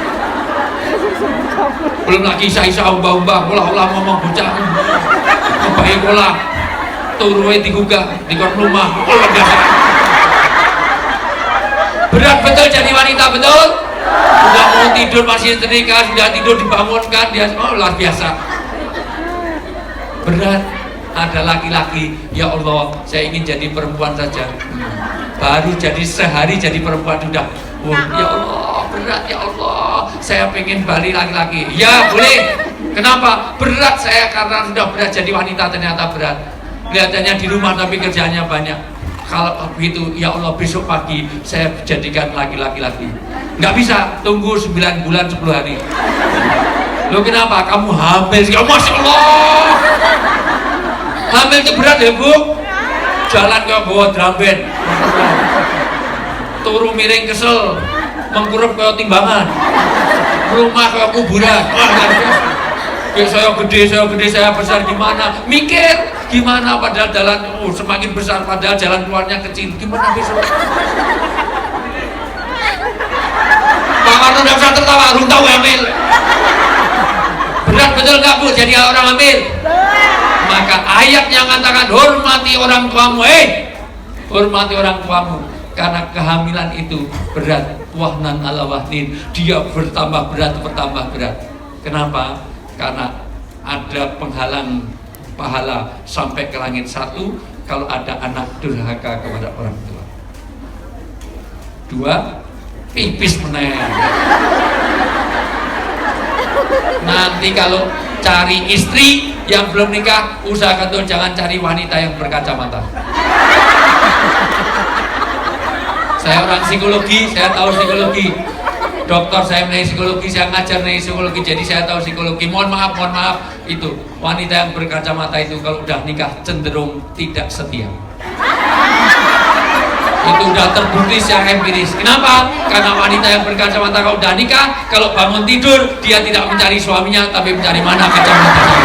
Belum lagi isa-isa, umbah-umbah, olah-olah ngomong bocah, baik olah, turunnya digugah, di rumah, olah biasa. Berat betul jadi wanita, betul? Sudah mau tidur masih setrika, sudah tidur dibangunkan, dia luar biasa. Berat. Ada laki-laki, ya Allah, saya ingin jadi perempuan saja. Baru jadi sehari jadi perempuan sudah. Ya Allah, berat ya Allah. Saya pengen balik laki-laki. Ya boleh. Kenapa? Berat saya karena sudah berat jadi wanita ternyata berat. Kelihatannya di rumah tapi kerjaannya banyak. Kalau begitu, ya Allah besok pagi saya jadikan laki-laki lagi. Nggak bisa, tunggu 9 bulan 10 hari. Lo kenapa? Kamu hamil? Ya Masya Allah. Hamil itu berat ya Bu? Jalan kayak bawa drum band, turu miring kesel, mengkurup kayak timbangan, rumah kayak kuburan. Ya saya gede, saya besar gimana? Mikir gimana padahal jalan semakin besar padahal jalan keluarnya kecil. Gimana besok? Pak Karno tidak usah tertawa, belum tahu hamil. Berat betul nggak Bu jadi orang hamil? Maka ayat yang mengatakan hormati orang tuamu, hormati orang tuamu, karena kehamilan itu berat. Wahnan ala wahnin, dia bertambah berat. Kenapa? Karena ada penghalang pahala sampai ke langit. Satu, kalau ada anak durhaka kepada orang tua. Dua, pipis meneng. Nanti kalau cari istri yang belum nikah, usahakan tuh jangan cari wanita yang berkacamata. Saya orang psikologi, saya tahu psikologi. Dokter saya mengenai psikologi, saya ngajar mengenai psikologi, jadi saya tahu psikologi. Mohon maaf, itu wanita yang berkacamata itu kalau udah nikah cenderung tidak setia. Itu udah terbukti secara empiris. Kenapa? Karena wanita yang berkacamata kalau udah nikah, kalau bangun tidur dia tidak mencari suaminya, tapi mencari mana kacamatanya.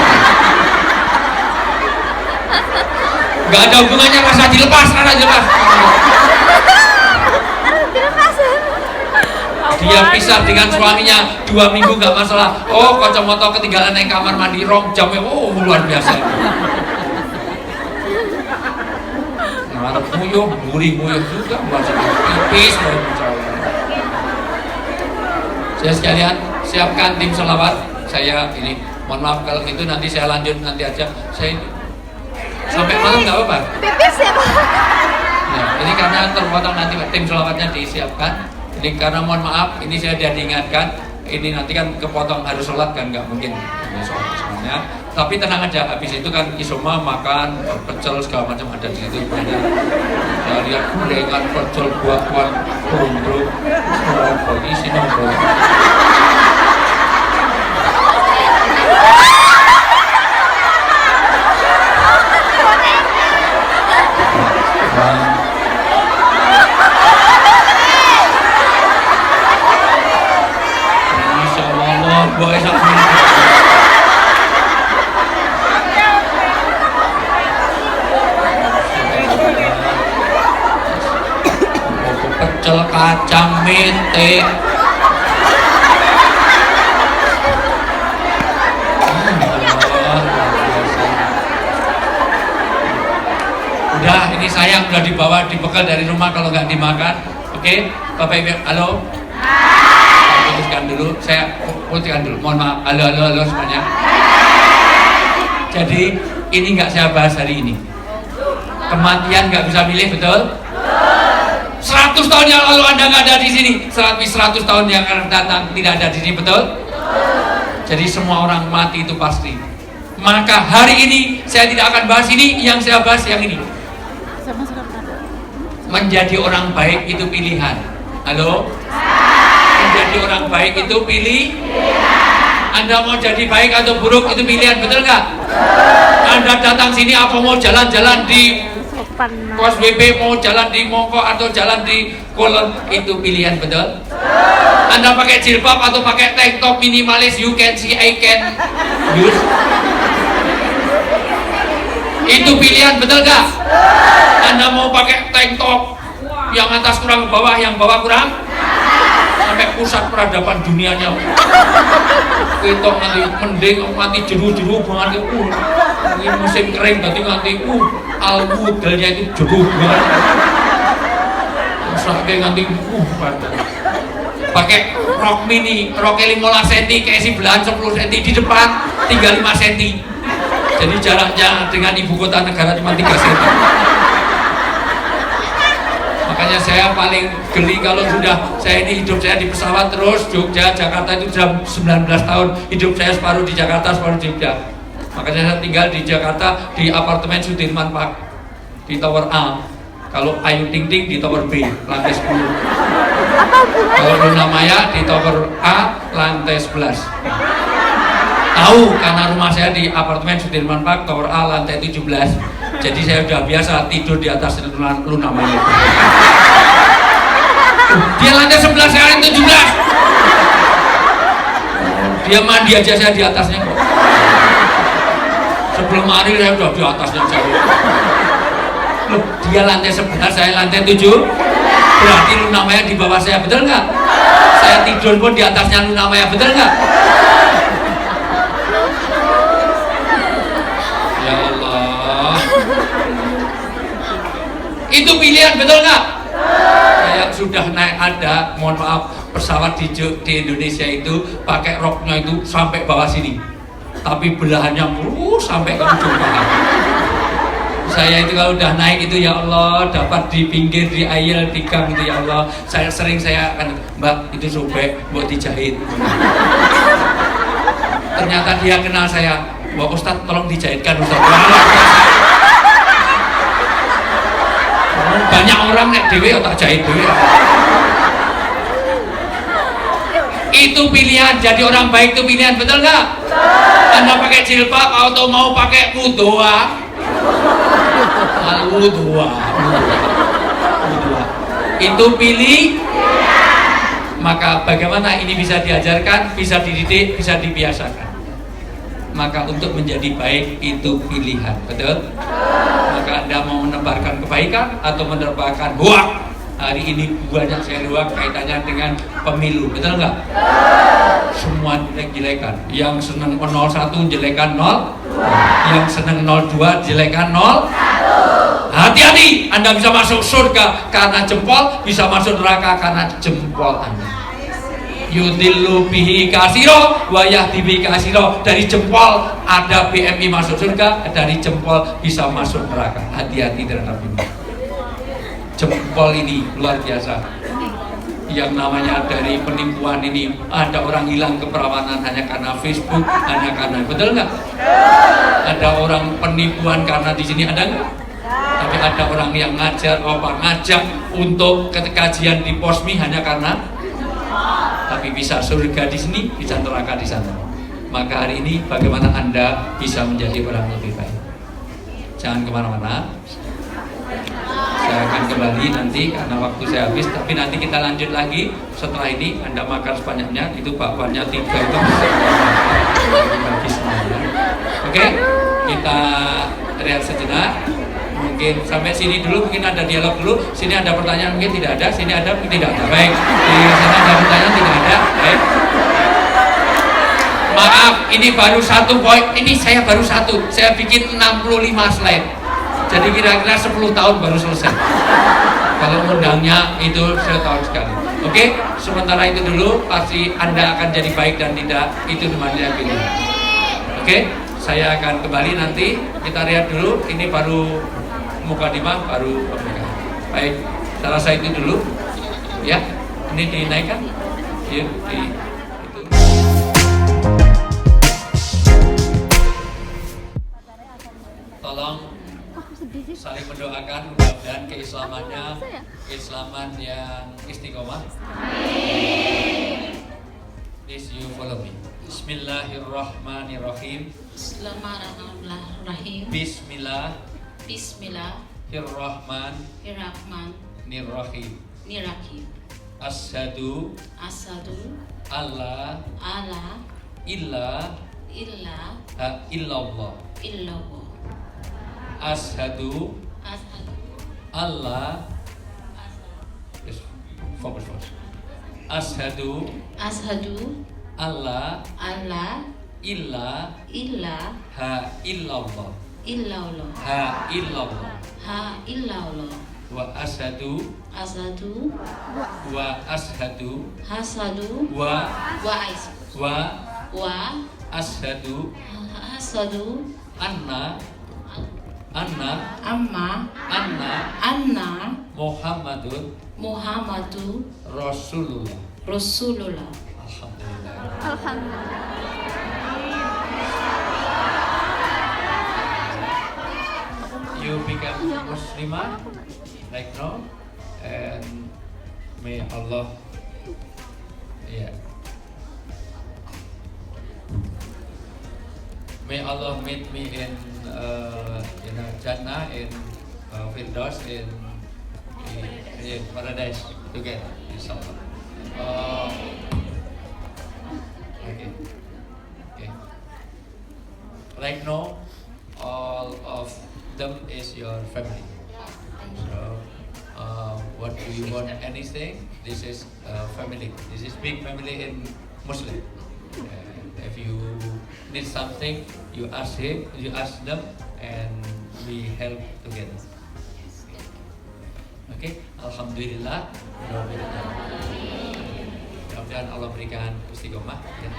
Gak ada hubungannya rasa dilepas. Dia pisah dengan suaminya 2 minggu gak masalah. Oh, kacamata ketinggalan di kamar mandi, rong jamnya, oh luar biasa. Ngarep muyuh, muyuh juga, masih tipis. Saya sekalian siapkan tim selawat. Saya ini, mohon maaf kalau itu nanti saya lanjut nanti aja. Saya sampai malam nggak apa-apa. Pipis ya Pak. Nah, ini karena terpotong nanti tim selawatnya disiapkan. Ini karena mohon maaf, ini saya sudah diingatkan. Ini nanti kan kepotong harus sholat kan nggak mungkin soalnya. Tapi tenang aja, habis itu kan isoma makan pecel segala macam ada di situ banyak. Saya lihat gorengan pecel buah-buahan burung-burung. Oh, isi nongkrong. Boleh sampai pecel kacang mente. Udah, ini sayang udah dibawa dibekal dari rumah kalau nggak dimakan. Oke, Bapak Ibu, halo. Putuskan dulu, saya putuskan dulu. Mohon maaf, halo semuanya. Jadi ini nggak saya bahas hari ini. Kematian nggak bisa milih, betul? 100 tahun yang lalu Anda nggak ada di sini. 100 tahun yang akan datang tidak ada di sini, betul? Jadi semua orang mati itu pasti. Maka hari ini saya tidak akan bahas ini, yang saya bahas yang ini. Menjadi orang baik itu pilihan. Halo? Menjadi orang baik itu Anda mau jadi baik atau buruk itu pilihan, betul nggak? Anda datang sini apa mau jalan-jalan di Kos WP, mau jalan di Mongko atau jalan di Kolon, itu pilihan, betul? Anda pakai jilbab atau pakai tank top minimalis, you can see, I can use, itu pilihan, betul nggak? Anda mau pakai tank top yang atas kurang ke bawah, yang bawah kurang, sampai pusat peradaban dunianya kita nanti mending nanti jeru-jeru banget. Ini musim kering berarti nanti almudelnya itu jeru banget sampai nanti pakai rok mini, roknya 15 cm kayak si belahan 10 cm di depan tinggal 5 cm, jadi jaraknya dengan ibu kota negara cuma 3 cm. Makanya saya paling geli kalau sudah saya ini hidup saya di pesawat terus Jogja, Jakarta itu jam 19 tahun, hidup saya separuh di Jakarta, separuh di Jogja. Makanya saya tinggal di Jakarta di apartemen Sudirman Park di Tower A. Kalau Ayu Ting Ting di Tower B, lantai 10. Kalau Luna Maya di Tower A, lantai 11. Tahu karena rumah saya di apartemen Sudirman Park Tower A, lantai 17. Jadi saya udah biasa tidur di atas Luna Maya. Dia lantai 11, saya lantai 17. Dia mandi aja, saya di atasnya kok. Sebelum hari saya udah di atasnya jauh. Loh, dia lantai 11, saya lantai 7. Berarti Luna Maya di bawah saya, betul nggak? Saya tidur pun di atasnya Luna Maya, betul nggak? Ya Allah. Itu pilihan, betul nggak? Saya sudah naik ada, mohon maaf, pesawat di Indonesia itu pakai roknya itu sampai bawah sini. Tapi belahannya sampai ke ujung paha. Saya itu kalau udah naik itu ya Allah dapat di pinggir, di aisle, di gang itu ya Allah. Saya akan Mbak itu sobek buat dijahit. Ternyata dia kenal saya. Wah Ustadz tolong dijahitkan Ustadz. Banyak orang nek dewe tak jahit dewe. Itu pilihan, jadi orang baik itu pilihan, betul nggak? Anda pakai jilbab atau mau pakai wudoa? Wudoa. Itu pilih. Maka bagaimana ini bisa diajarkan, bisa dididik, bisa dibiasakan. Maka untuk menjadi baik itu pilihan, betul? Maka Anda mau menebarkan kebaikan atau menebarkan hoak. Hari ini banyak saya hoak kaitannya dengan pemilu, betul nggak? Semua jelek-jelekan. Yang senang 01 jelekan 0, yang senang 02 jelekan 0. Hati-hati, Anda bisa masuk surga karena jempol, bisa masuk neraka karena jempol Anda. Yudillu bihi kasiro wa yahdi bihi kasiro. Dari jempol ada BMI masuk surga, dari jempol bisa masuk neraka. Hati-hati terhadap ini. Jempol ini luar biasa. Yang namanya dari penipuan ini, ada orang hilang keperawanan hanya karena Facebook, hanya karena, betul nggak? Ada orang penipuan karena di sini ada nggak? Tapi ada orang yang ngajak untuk kajian di Posmi hanya karena, tapi bisa surga di sini, bisa neraka di sana. Maka hari ini bagaimana Anda bisa menjadi orang lebih baik? Jangan kemana-mana. Saya akan kembali nanti karena waktu saya habis, tapi nanti kita lanjut lagi setelah ini. Anda makan sebanyaknya, itu bakwannya 3 itu bagi semuanya. Oke, kita lihat sejenak. Mungkin sampai sini dulu, mungkin ada dialog dulu. Sini ada pertanyaan, mungkin tidak ada. Sini ada, mungkin tidak ada. Baik, di sana ada pertanyaan, tidak ada. Baik. Maaf, ini baru 1 poin. Ini saya baru 1. Saya bikin 65 slide. Jadi kira-kira 10 tahun baru selesai. Kalau undangnya itu setahun sekali. Oke, sementara itu dulu pasti Anda akan jadi baik dan tidak, itu namanya pilihan. Oke, saya akan kembali nanti. Kita lihat dulu, ini baru mukadimah, baru pembukaan. Baik, saya rasa itu dulu. Ya, ini dinaikkan. Yuk, itu. Tolong saling mendoakan, mudah-mudahan keislaman yang istiqomah. Please you follow me. Bismillahirrahmanirrahim. Bismillahirrahmanirrahim. Bismillahirrahmanirrahim. Asyhadu alla illallah. Asyhadu alla, fokus. Asyhadu alla illallah. Wa asyhadu anna Muhammadun Rasulullah. Alhamdulillah. become Muslimah like now, and may Allah, yeah, may Allah meet me in Jannah, in Firdaus, in paradise together, inshallah. Okay. Okay. Right now, all of them is your family. So, what do you want? Anything? This is family. This is big family in Muslim. If you need something, you ask him, you ask them, and we help together. Okay, alhamdulillah. Mudah-mudahan Allah berikan istiqomah. Ya.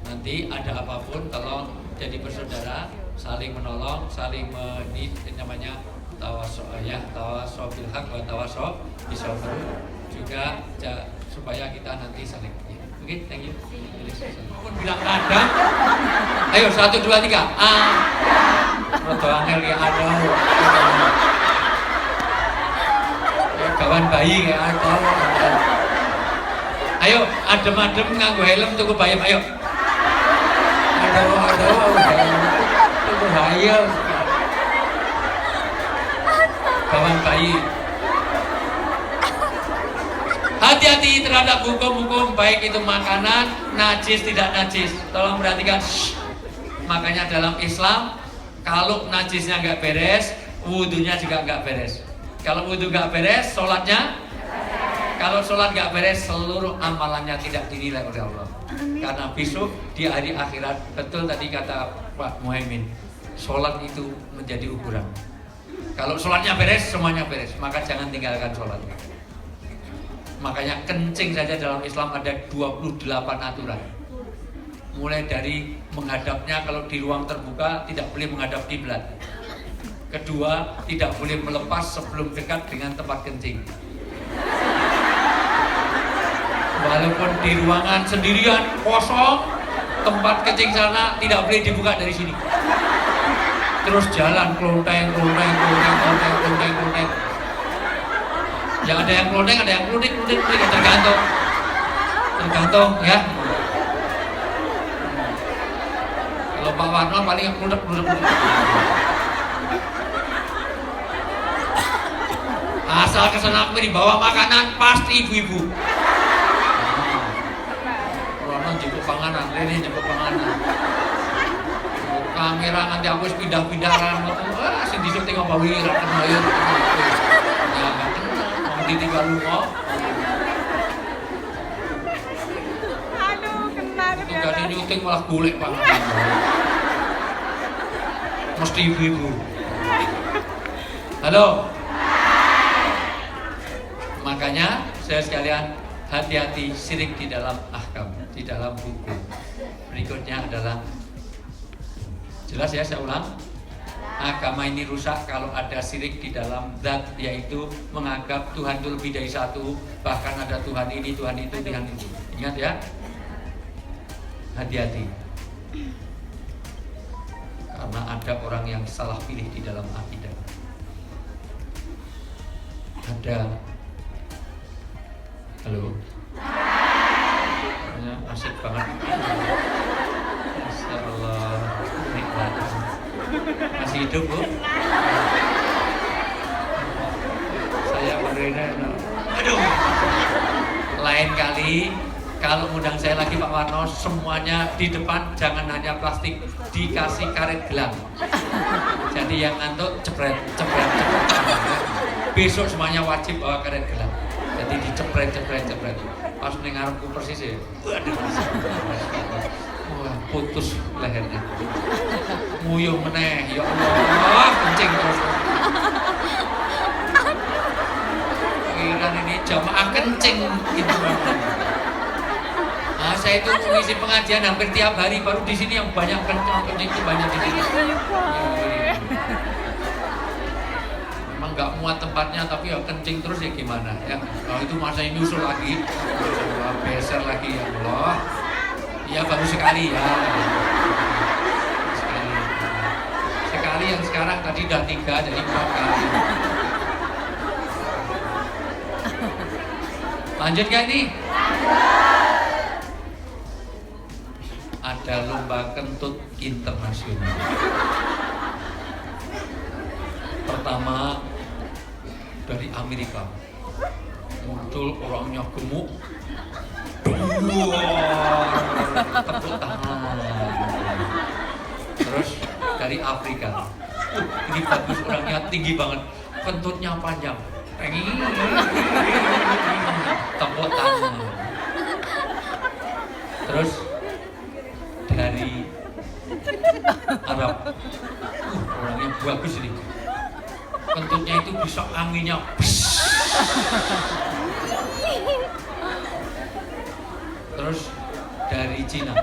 Nanti ada apapun, tolong jadi bersaudara, saling menolong, saling ini namanya tawasul ya, tawasul bil haq wa tawasul bisabr. Juga supaya kita nanti saling. Oke, thank you. Pun bilang ada. Ayo 1 2 3. Rodo angel ya ada. Kawan bayi ya ada. Ayo adem-adem nganggo helm tuku bayam ayo. Ada. Tuku hayam. Kawan bayi. Hati-hati terhadap hukum-hukum, baik itu makanan, najis tidak najis. Tolong perhatikan. Makanya dalam Islam, kalau najisnya nggak beres, wudhunya juga nggak beres. Kalau wudhu nggak beres, sholatnya. Kalau sholat nggak beres, seluruh amalannya tidak dinilai oleh Allah. Karena besok di hari akhirat, betul tadi kata Pak Muhaimin, sholat itu menjadi ukuran. Kalau sholatnya beres, semuanya beres. Maka jangan tinggalkan sholat. Makanya kencing saja dalam Islam ada 28 aturan. Mulai dari menghadapnya, kalau di ruang terbuka tidak boleh menghadap kiblat. Kedua, tidak boleh melepas sebelum dekat dengan tempat kencing. Walaupun di ruangan sendirian kosong, tempat kencing sana tidak boleh dibuka dari sini. Terus jalan klonteng. Ya ada yang klonteng, ada yang klunik, tergantung ya. Kalau Pak Warno paling klunek. Asal kesana dibawa makanan pasti ibu-ibu. Warno jemput panganan, Leni jemput panganan. Kamera nanti aku pindah-pindahan, sing disuting apa wira kena ya. Ditinggal lunga. Aduh, kena ketika di nyuting malah golek banget. Mesti ibu-ibu. Halo. Makanya saya sekalian, hati-hati syirik di dalam ahkam, di dalam hukum. Berikutnya adalah, jelas ya, saya ulang. Agama ini rusak kalau ada syirik di dalam zat, yaitu menganggap Tuhan itu lebih dari satu, bahkan ada Tuhan ini, Tuhan itu, Tuhan itu. Ingat ya, hati-hati. Karena ada orang yang salah pilih di dalam akidah. Ada, halo, asik banget. Masya Allah, nikmat. Masih hidup, Bu? Saya benernya, aduh. Lain kali kalau undang saya lagi Pak Warno, semuanya di depan jangan hanya plastik, dikasih karet gelang. Jadi yang ngantuk cepret. Besok semuanya wajib bawa karet gelang. Jadi dicepret. Pas ngarepku persis ya. Waduh. Wah, putus lehernya. Nguyuh meneh, ya Allah, kencing terus. Kiraan ini jamaah kencing gitu. Nah, saya itu mengisi pengajian hampir tiap hari, baru di sini yang banyak kencing itu banyak di sini. Memang nggak muat tempatnya, tapi ya kencing terus ya gimana ya. Kalau itu masa ini usul lagi, beser lagi ya Allah. Ya baru sekali ya. kali, yang sekarang tadi udah 3, jadi 4 kali. Lanjut gak ini? Ada lomba kentut internasional. Pertama dari Amerika, muncul orangnya gemuk, tepuk tangan. Terus dari Afrika, ini bagus, orangnya tinggi banget, kentutnya panjang, tepuk tangan. Terus dari Arab, orangnya bagus ini, kentutnya itu bisa anginnya. Terus dari Cina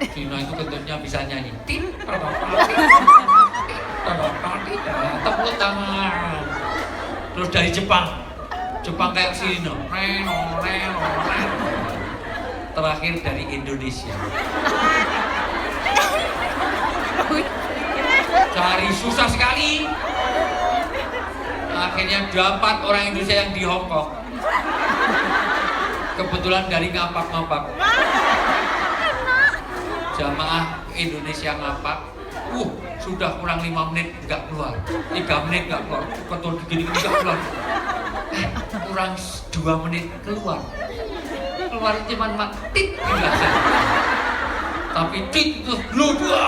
itu kentutnya bisa nyanyi. Tepuk tangan. Terus dari Jepang kayak sini. Terakhir dari Indonesia. Cari susah sekali. Akhirnya dapat orang Indonesia yang di Hong Kong. Kebetulan dari ngapak-ngapak. Jamaah Indonesia ngapak. Sudah kurang 5 menit nggak keluar. 3 menit nggak keluar. Ketul gini nggak keluar. Kurang 2 menit keluar. Keluar cuman tit biasa. Tapi tit itu dua.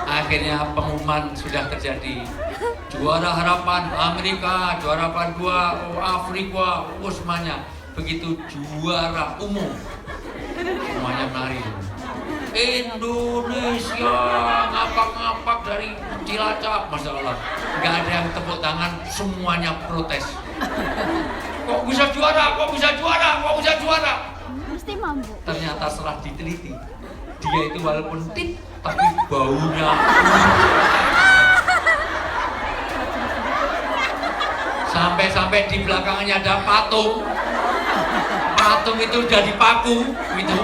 Akhirnya pengumuman sudah terjadi. Juara harapan Amerika, juara harapan 2 Afrika, semuanya. Begitu juara umum, semuanya menari. Indonesia ngapak-ngapak dari Cilacap, Masya Allah. Nggak ada yang tepuk tangan, semuanya protes. Kok bisa juara, kok bisa juara, kok bisa juara? Mesti mampu. Ternyata setelah diteliti, dia itu walaupun tit, tapi baunya sampai di belakangnya ada patung itu udah dipaku gitu,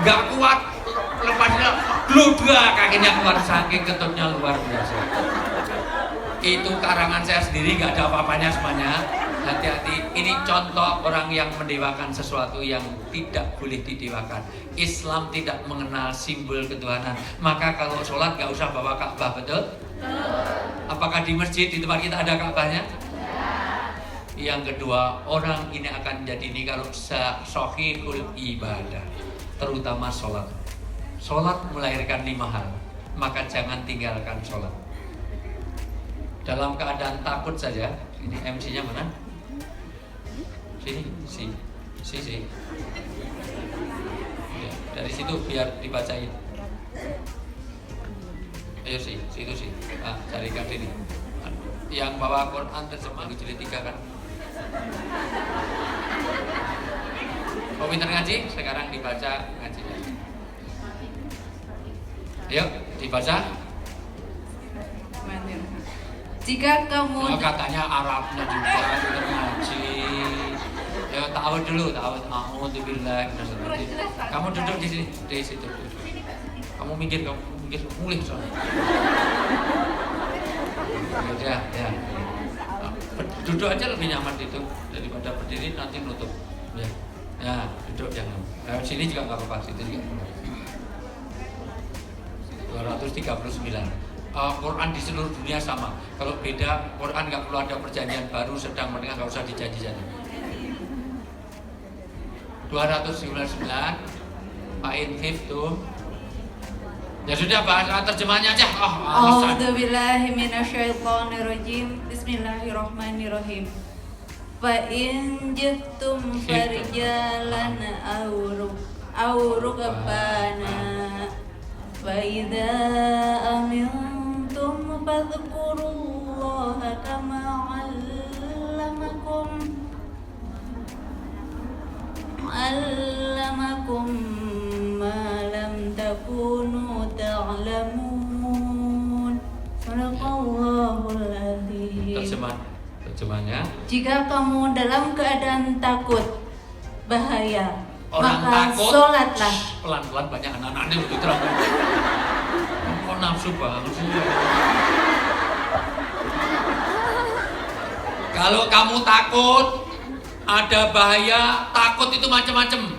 nggak kuat, lepasnya gludga, kakinya keluar, saking kentutnya luar biasa. Itu karangan saya sendiri, nggak ada apa-apanya semuanya. Hati-hati, ini contoh orang yang mendewakan sesuatu yang tidak boleh didewakan. Islam tidak mengenal simbol ketuhanan. Maka kalau sholat nggak usah bawa Ka'bah, betul? Apakah di masjid di tempat kita ada Ka'bahnya? Yang kedua, orang ini akan jadi ini kalau sahihul ibadah, terutama sholat. Sholat melahirkan 5 hal, maka jangan tinggalkan sholat. Dalam keadaan takut saja, ini MC-nya mana? Sini. Ya, dari situ biar dibacain. Ayo situ sih. Carikan sini. Yang bawa Quran terjemah jilid 3 kan? Mau pintar ngaji? Sekarang dibaca ngajinya. Ayo dibaca. Jika kamu katanya Arabnya juga pintar ngaji. Ya tahu dulu, A'udzubillah. Kamu duduk di sini, di situ. Kamu minggir, mulih soalnya. Ya. Duduk aja lebih nyaman itu daripada berdiri nanti nutup. Ya, duduk jangan. Sini juga nggak apa-apa, situ juga. 239. Quran di seluruh dunia sama. Kalau beda, Quran nggak perlu ada perjanjian baru, sedang menengah nggak usah dijanji-janji. 299. Fa'in khiftum. Ya sudah, bahasa terjemahnya aja. A'udzubillahi minasyaitonirrajim. Bismillahirrahmanirrahim. Fa in jittum farjalan aw rukbana fa idza amintum fadhkurullaha kama 'allamakum ma lam takunu ta'lamun. Sadaqallahul adzim. Terjemahnya. Jika kamu dalam keadaan takut, bahaya, orang maka takut, sholatlah. Pelan-pelan, banyak anak-anaknya begitu terang. kok nafsu banget sih. Kalau kamu takut ada bahaya, takut itu macam-macam.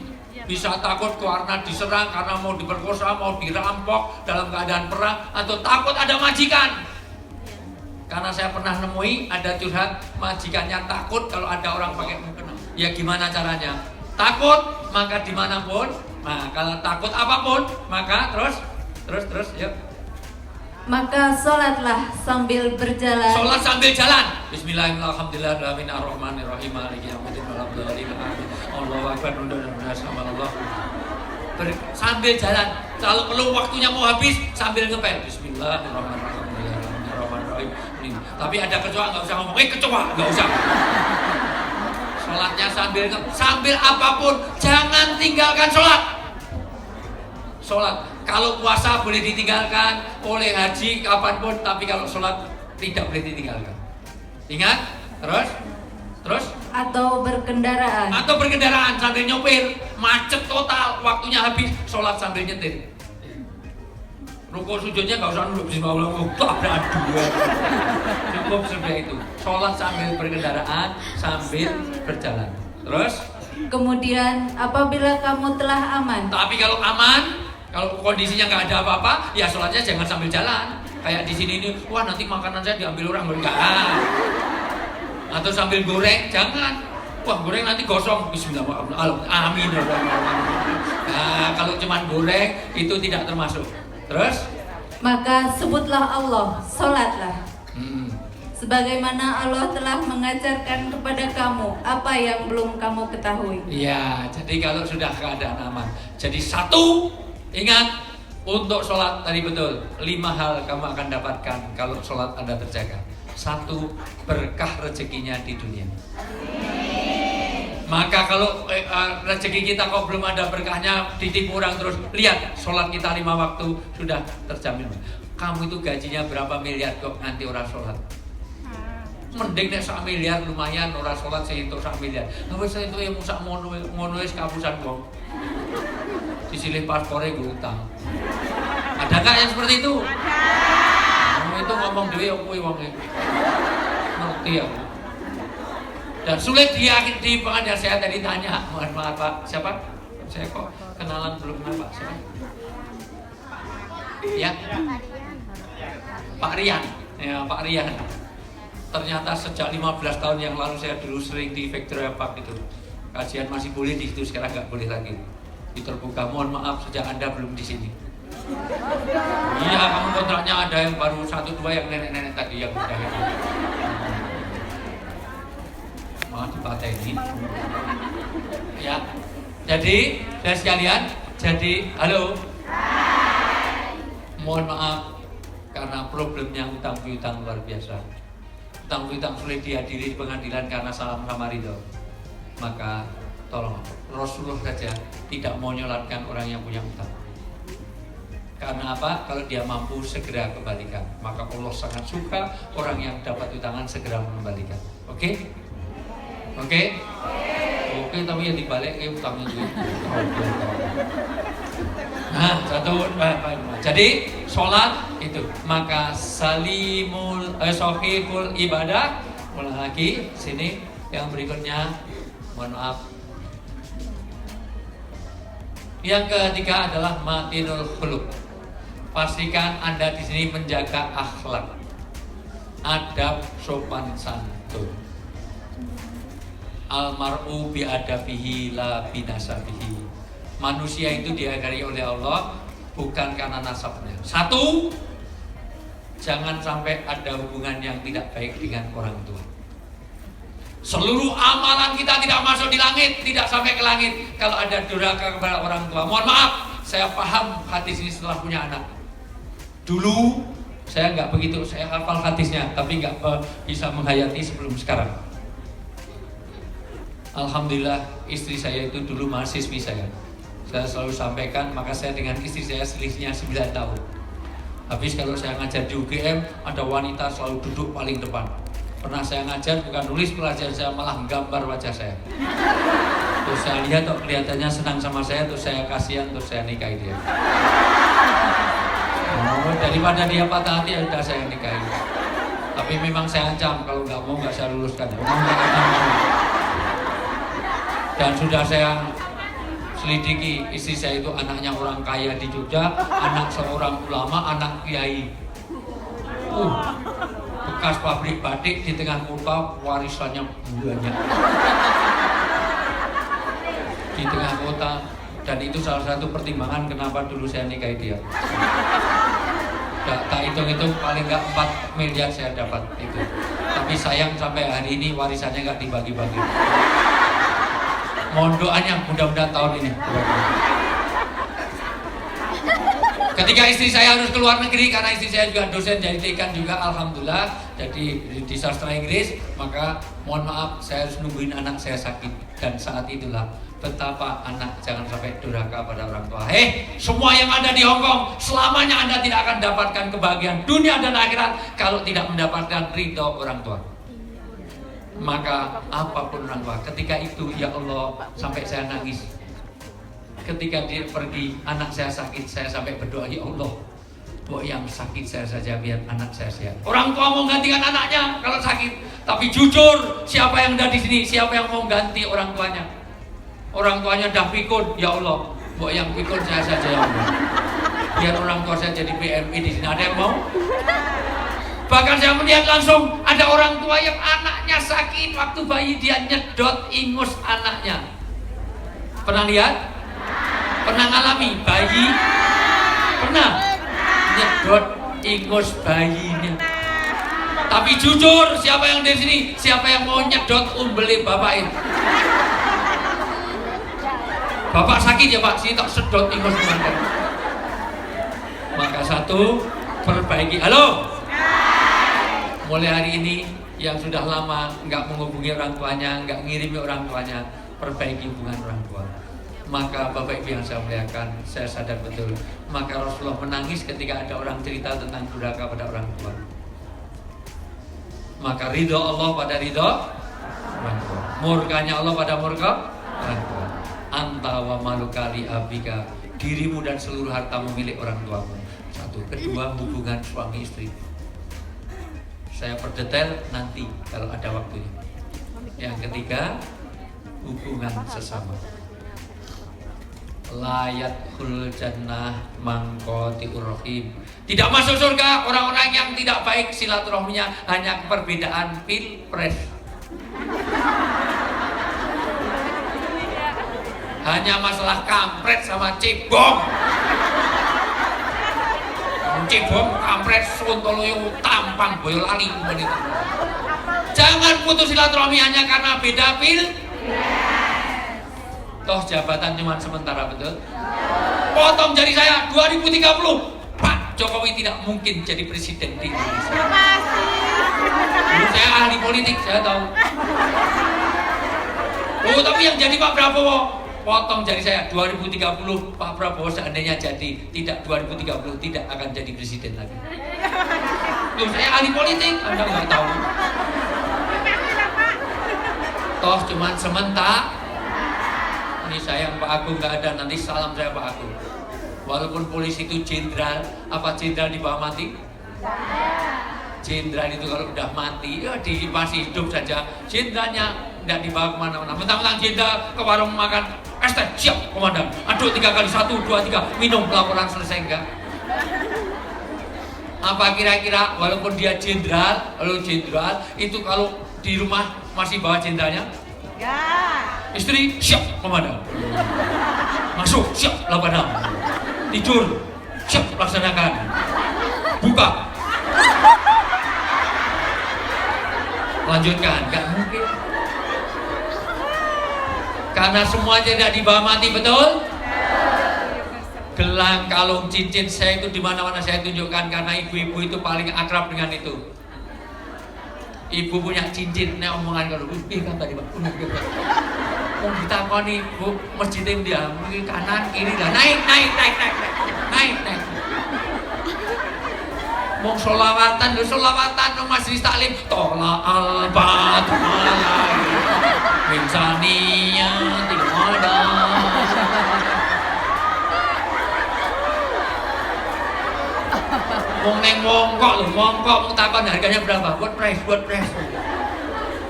Bisa takut karena diserang, karena mau diperkosa, mau dirampok dalam keadaan perang, atau takut ada majikan. Karena saya pernah nemui ada curhat majikannya takut kalau ada orang pakai mukena. Ya gimana caranya? Takut maka dimanapun. Nah kalau takut apapun maka terus yuk. Maka sholatlah sambil berjalan. Sholat sambil jalan. Bismillahirrahmanirrahim. Ar-Rahmanirrahim. Maliki yaumiddin. Walhamdulillahi rabbil alamin. Allahu akbar. Sambil jalan. Kalau perlu waktunya mau habis sambil ngepel. Bismillahirrahmanirrahim. Tapi ada kecoa nggak usah ngomong. Kecoa nggak usah. Sholatnya sambil apapun. Jangan tinggalkan sholat. Sholat. Kalau puasa boleh ditinggalkan, oleh haji kapanpun, tapi kalau sholat tidak boleh ditinggalkan. Ingat, terus Atau berkendaraan sambil nyopir, macet total, waktunya habis, sholat sambil nyetir. Rukuk sujudnya nggak usah nunduk bismillah, tabrak dua. Cukup seperti itu. Sholat sambil berkendaraan, sambil berjalan. Terus? Kemudian apabila kamu telah aman. Tapi kalau aman, kalau kondisinya nggak ada apa-apa, ya sholatnya jangan sambil jalan. Kayak di sini ini, wah nanti makanan saya diambil orang, enggak. Atau sambil goreng, jangan. Wah goreng nanti gosong. Bismillahirrahmanirrahim. Amin. Nah, kalau cuman goreng itu tidak termasuk. Terus? Maka sebutlah Allah, sholatlah. Sebagaimana Allah telah mengajarkan kepada kamu apa yang belum kamu ketahui. Iya, jadi kalau sudah keadaan aman. Jadi satu, ingat untuk sholat tadi betul 5 hal kamu akan dapatkan kalau sholat Anda terjaga. 1, berkah rezekinya di dunia. Maka kalau rezeki kita kok belum ada berkahnya, ditipu orang terus, lihat sholat kita 5 waktu sudah terjamin. Kamu itu gajinya berapa miliar kok nanti orang sholat. Mending nek 1 miliar lumayan, orang sholat sih itu 1 miliar. Nah wis itu yang musak mono wis kapusan wong. Disilih paspore gue utang. Ada nggak yang seperti itu? Ada. Itu ngomong dewe kuwi wong e. Ngerti ya. Dan sulit di pengajar saya tadi tanya, mohon maaf Pak, siapa? Saya kok kenalan belum kenal Pak, siapa? Ya. Pak Rian. Ya, Pak Rian. Ternyata sejak 15 tahun yang lalu saya dulu sering di Victoria Park itu. Kajian masih boleh di situ, sekarang nggak boleh lagi. Terbuka, mohon maaf sejak Anda belum di sini. Iya, kamu kontraknya ada yang baru 1-2 yang nenek-nenek tadi yang udah itu. Maaf dipateni. Ya. Jadi, dan sekalian, halo. Mohon maaf karena problemnya utang piutang luar biasa. Utang piutang sulit dihadiri di pengadilan karena salah melamar ridho. Maka tolong Rasulullah saja tidak mau nyolatkan orang yang punya utang. Karena apa? Kalau dia mampu segera kembalikan. Maka Allah sangat suka orang yang dapat utangan segera mengembalikan. Oke? Oke? Oke, tapi yang dibalik utangnya juga. Nah, jadi sholat itu. Maka sahihul ibadah. Ulang lagi sini yang berikutnya. Mohon maaf. Yang ketiga adalah matinul khuluq. Pastikan Anda di sini menjaga akhlak, adab, sopan santun. Almar'u bi'adabihi la binasabihi. Manusia itu dihargai oleh Allah bukan karena nasabnya. 1, jangan sampai ada hubungan yang tidak baik dengan orang tua. Seluruh amalan kita tidak masuk di langit, tidak sampai ke langit kalau ada durhaka kepada orang tua. Mohon maaf, saya paham hadis ini setelah punya anak. Dulu saya nggak begitu, saya hafal hadisnya, tapi nggak bisa menghayati sebelum sekarang. Alhamdulillah istri saya itu dulu mahasiswi saya. Saya selalu sampaikan, maka saya dengan istri saya selisihnya 9 tahun. Habis kalau saya ngajar di UGM, ada wanita selalu duduk paling depan. Pernah saya ngajar bukan nulis pelajaran saya, malah gambar wajah saya. Terus saya lihat kok kelihatannya senang sama saya, terus saya kasihan, terus saya nikahi dia. Oh, daripada dia patah hati, ya udah saya nikahi. Tapi memang saya ancam, kalau nggak mau nggak saya luluskan. Memang nggak akan mau. Dan sudah saya selidiki, istri saya itu anaknya orang kaya di Jogja, anak seorang ulama, anak kiai. Bekas pabrik batik di tengah kota, warisannya banyak. Di tengah kota, dan itu salah satu pertimbangan kenapa dulu saya nikahi dia. Tak hitung-hitung paling nggak 4 miliar saya dapat itu. Tapi sayang sampai hari ini warisannya nggak dibagi-bagi. Mohon doanya mudah-mudahan tahun ini. Ketika istri saya harus keluar negeri, karena istri saya juga dosen jadi dekan juga, alhamdulillah, jadi di sastra Inggris, maka mohon maaf saya harus nungguin anak saya sakit. Dan saat itulah betapa anak jangan sampai durhaka pada orang tua. Semua yang ada di Hong Kong, selamanya Anda tidak akan dapatkan kebahagiaan dunia dan akhirat kalau tidak mendapatkan ridho orang tua. Maka apapun orang tua, ketika itu ya Allah sampai saya nangis. Ketika dia pergi, anak saya sakit, saya sampai berdoa, ya Allah, buat yang sakit saya saja biar anak saya sehat. Orang tua mau gantikan anaknya kalau sakit, tapi jujur, siapa yang ada di sini, siapa yang mau ganti orang tuanya? Orang tuanya dah pikun, ya Allah, buat yang pikun saya saja ya Allah. Biar orang tua saya jadi PMI di sini, ada yang mau? Bahkan saya melihat langsung ada orang tua yang anaknya sakit, waktu bayi dia nyedot ingus anaknya. Pernah lihat? Pernah ngalami bayi? Pernah? Nyedot ingus bayinya. Tapi jujur, siapa yang dari sini? Siapa yang mau nyedot umbeli bapak itu? Bapak sakit ya Pak, sini tak sedot ingus bapak. Maka satu, perbaiki. Halo? Mulai hari ini yang sudah lama nggak menghubungi orang tuanya, nggak ngirimi orang tuanya, perbaiki hubungan orang tua. Maka Bapak Ibu yang saya muliakan, saya sadar betul. Maka Rasulullah menangis ketika ada orang cerita tentang durhaka pada orang tua. Maka ridho Allah pada ridho orang tua, murkanya Allah pada murka orang tua. Anta wa malukali abika, dirimu dan seluruh hartamu milik orang tuamu. Satu. Kedua, hubungan suami istri. Saya perdetail nanti kalau ada waktunya. Yang ketiga, hubungan sesama. Layat khul jannah mangkotiur rahim. Tidak masuk surga orang-orang yang tidak baik silaturahminya, hanya perbedaan pilpres. Hanya masalah kampret sama cebong. Cebong, kampret, sontoloyo, tampang, boyolali. Jangan putus silaturahmi hanya karena beda pilpres. Toh jabatan cuma sementara, betul? Potong jari saya 2030, Pak Jokowi tidak mungkin jadi presiden di Indonesia. Saya ahli politik, saya tahu. Tapi yang jadi Pak Prabowo, potong jari saya 2030, Pak Prabowo seandainya jadi, tidak 2030 tidak akan jadi presiden lagi. Saya ahli politik, Anda nggak tahu. Toh cuma sementara. Ini sayang Pak Agung nggak ada, nanti salam saya Pak Agung. Walaupun polisi itu jenderal, apa jenderal di bawah mati? Jenderal itu kalau udah mati, ya masih hidup saja. Jenderalnya nggak dibawa kemana-mana. Mentang-mentang jenderal ke warung makan, es teh siap komandan. Aduk 3 kali 1, 2, 3, minum, laporan selesai enggak? Apa kira-kira walaupun dia jenderal, lalu jenderal itu kalau di rumah masih bawa jenderalnya? Ya. Istri siap komandan. Masuk siap lapangan. Tidur siap laksanakan. Buka. Lanjutkan, nggak mungkin. Karena semuanya tidak dibawa mati, betul? Gelang, kalung, cincin saya itu di mana-mana saya tunjukkan karena ibu-ibu itu paling akrab dengan itu. Ibu punya cincin, nek omongan kalau kan tadi Pak. Mau ditakoni, Bu, masjidnya dia mungkin kanan kiri lah, naik. Mau solawatan no majelis taklim, tola albat malai, insania timada. Wong neng mongkok lho, mongkok mung takon harganya berapa? Buat price.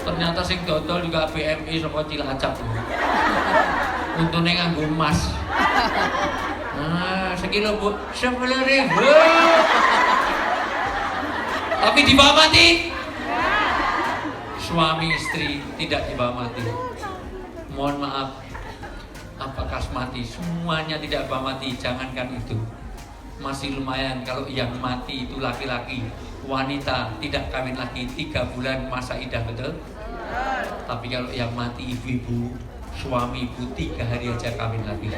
Ternyata sing dodol juga BMI saka Cilacap. Untune nganggo emas. Nah, sekilo Bu, 10.000. Tapi dibawa mati. Suami istri tidak dibawa mati. Mohon maaf. Apakah mati? Semuanya tidak bawa mati. Jangankan itu. Masih lumayan kalau yang mati itu laki-laki, wanita tidak kawin lagi 3 bulan masa idah, betul? Tapi kalau yang mati ibu-ibu, suami ibu 3 hari aja kawin lagi.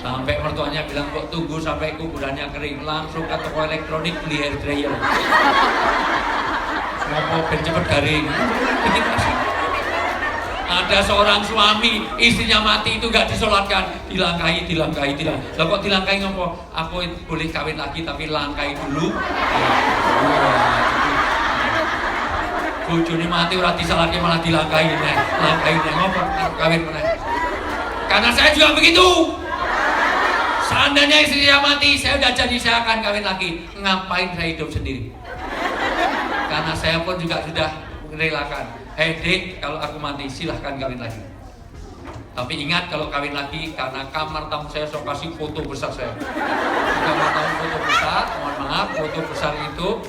Sampai mertuanya bilang kok tunggu sampai kuburannya kering, langsung ke toko elektronik beli hair dryer. Ngomong biar cepet garing. Ada seorang suami, istrinya mati itu gak disolatkan, dilangkahi. Lah kok dilangkahi ngopo? Aku boleh kawin lagi tapi langkahi dulu. Bojone mati ora disalahke malah dilangkahi neh. Langkahi neh ngopo kawin meneh. Karena saya juga begitu. Seandainya istrinya mati, saya udah jadi saya akan kawin lagi. Ngapain saya hidup sendiri? Karena saya pun juga sudah merelakan. Hei dek, kalau aku mati silahkan kawin lagi. Tapi ingat kalau kawin lagi, karena kamar tamu saya kasih foto besar saya. Kamar tamu foto besar, mohon maaf, foto besar itu,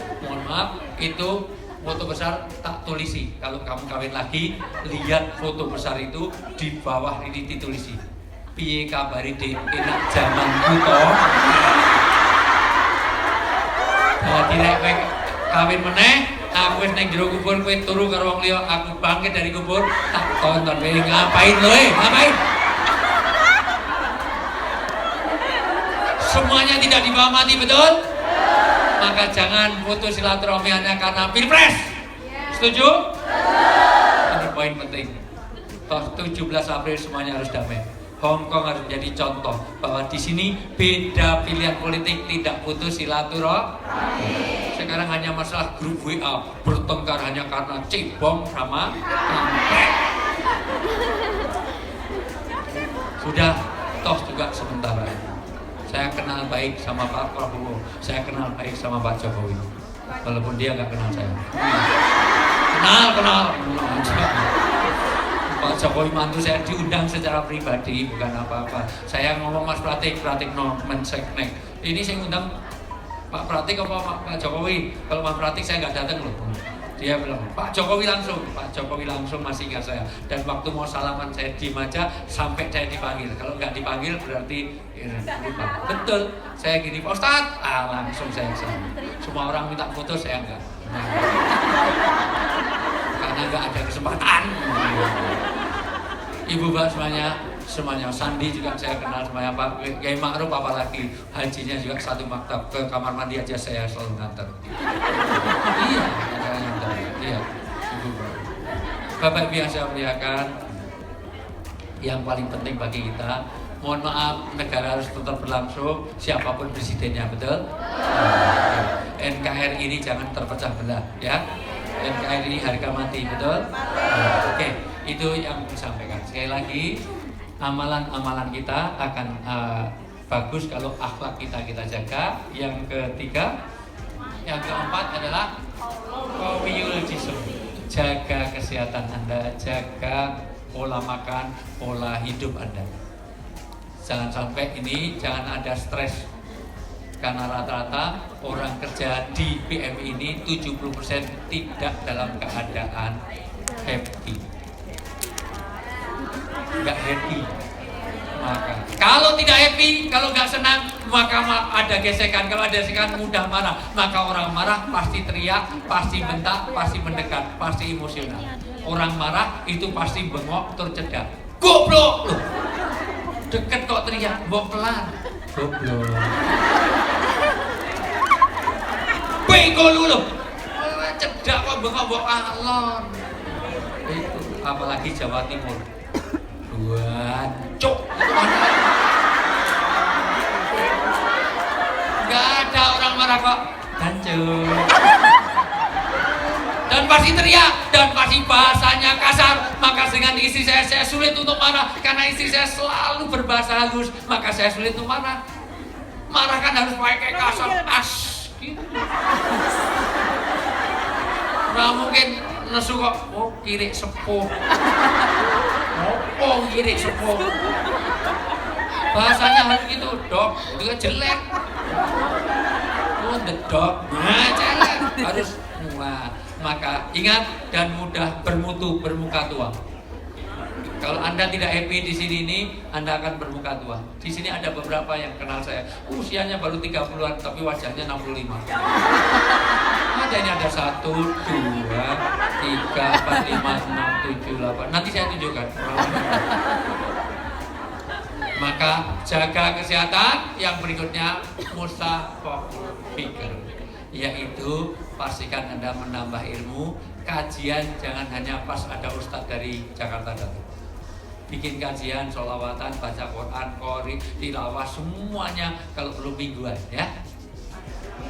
foto besar tak tulisi. Kalau kamu kawin lagi, lihat foto besar itu di bawah ini ditulisi. Piye kabari dek, enak zamanku toh. Jadi nek kawin meneh, aku wis ning jero kubur, kowe turu karo wong liya, aku bangkit dari kubur, tak tonton kowe ngapain lho, ngapain? Semuanya tidak dibawa mati, betul? Maka jangan putus silaturahmi hanya karena pilpres. Setuju? Ini poin penting. Toh 17 April semuanya harus damai. Hong Kong harus menjadi contoh bahwa di sini beda pilihan politik, tidak putus silaturahmi. Sekarang hanya masalah grup WA, bertengkar hanya karena cebong sama kampret. Sudah, toh juga sementara. Saya kenal baik sama Pak Prabowo, saya kenal baik sama Pak Jokowi, walaupun dia nggak kenal saya. Kenal. Pak Jokowi mantu saya diundang secara pribadi, bukan apa-apa. Saya ngomong Mas Pratik no menseknek. Ini saya undang Pak Pratik apa Pak Jokowi? Kalau Mas Pratik saya nggak datang loh. Dia bilang Pak Jokowi langsung masih ingat saya. Dan waktu mau salaman saya diem aja sampai saya dipanggil. Kalau nggak dipanggil berarti lupa. Betul. Saya gini Pak Ustadz, langsung saya kesana. Semua orang minta foto saya enggak. Karena nggak ada kesempatan. Ibu Pak semuanya Sandi juga saya kenal semuanya, Pak Kiai Ma'ruf apalagi hajinya juga satu maktab, ke kamar mandi aja saya selalu nganter. Iya Ibu Bapak Ibu yang saya muliakan, yang paling penting bagi kita, mohon maaf, negara harus tetap berlangsung siapapun presidennya, betul? NKRI ini jangan terpecah belah ya. NKRI ini harga mati, betul? Oke, itu yang disampaikan. Sekali lagi, amalan-amalan kita akan bagus kalau akhlak kita jaga. Yang keempat adalah qawiyul jism. Jaga kesehatan Anda, jaga pola makan, pola hidup Anda. Jangan sampai jangan ada stres. Karena rata-rata orang kerja di PMI ini 70% tidak dalam keadaan happy. Nggak happy. Maka kalau tidak happy, kalau nggak senang, maka ada gesekan. Kalau ada gesekan mudah marah. Maka orang marah pasti teriak, pasti bentak, pasti mendekat, pasti emosional. Orang marah itu pasti bengok, tercedak. Goblok loh. Deket kok teriak, mbok pelan. Goblok. Bego lu. Cedak kok bengok alon. Itu apalagi Jawa Timur. Cuk. Gak ada orang marah kok. Hancur. Dan pasti teriak, dan pasti bahasanya kasar. Maka dengan istri saya sulit untuk marah. Karena istri saya selalu berbahasa halus, maka saya sulit untuk marah. Marah kan harus pakai kasar as gitu. Nggak mungkin nesu kok, oh kiri sepuh. Oh kiri sepuh. Bahasanya harus gitu, dok, itu kan jelek. Oh the dog, nah jelek. Harus muat. Maka ingat dan mudah bermutu, bermuka tua. Kalau Anda tidak happy di sini ini, Anda akan bermuka tua. Di sini ada beberapa yang kenal saya. Usianya baru 30-an tapi wajahnya 65. Ada ini ada 1, 2, 3, 4, 5, 6, 7, 8. Nanti saya tunjukkan. Maka jaga kesehatan. Yang berikutnya mustafakul fikr, yaitu pastikan Anda menambah ilmu. Kajian jangan hanya pas ada ustadz dari Jakarta datang. Bikin kajian, sholawatan, baca Quran, qori, tilawah, semuanya kalau perlu mingguan ya.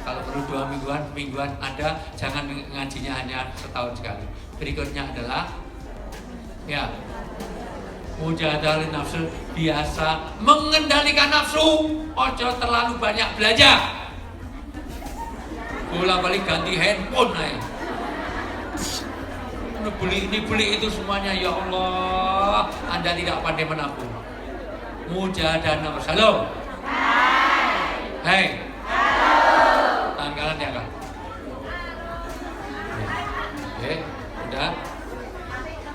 Kalau perlu 2 mingguan ada, jangan ngajinya hanya setahun sekali. Berikutnya adalah ya mujahadahin nafsu, biasa mengendalikan nafsu. Ojo terlalu banyak belajar. Bolak-balik ganti handphone aja. Beli ini beli itu semuanya, ya Allah, Anda tidak pandai menabung. Mujahadah nafsu. Halo. Hai. Tangan kanan diangkat. Oke, udah.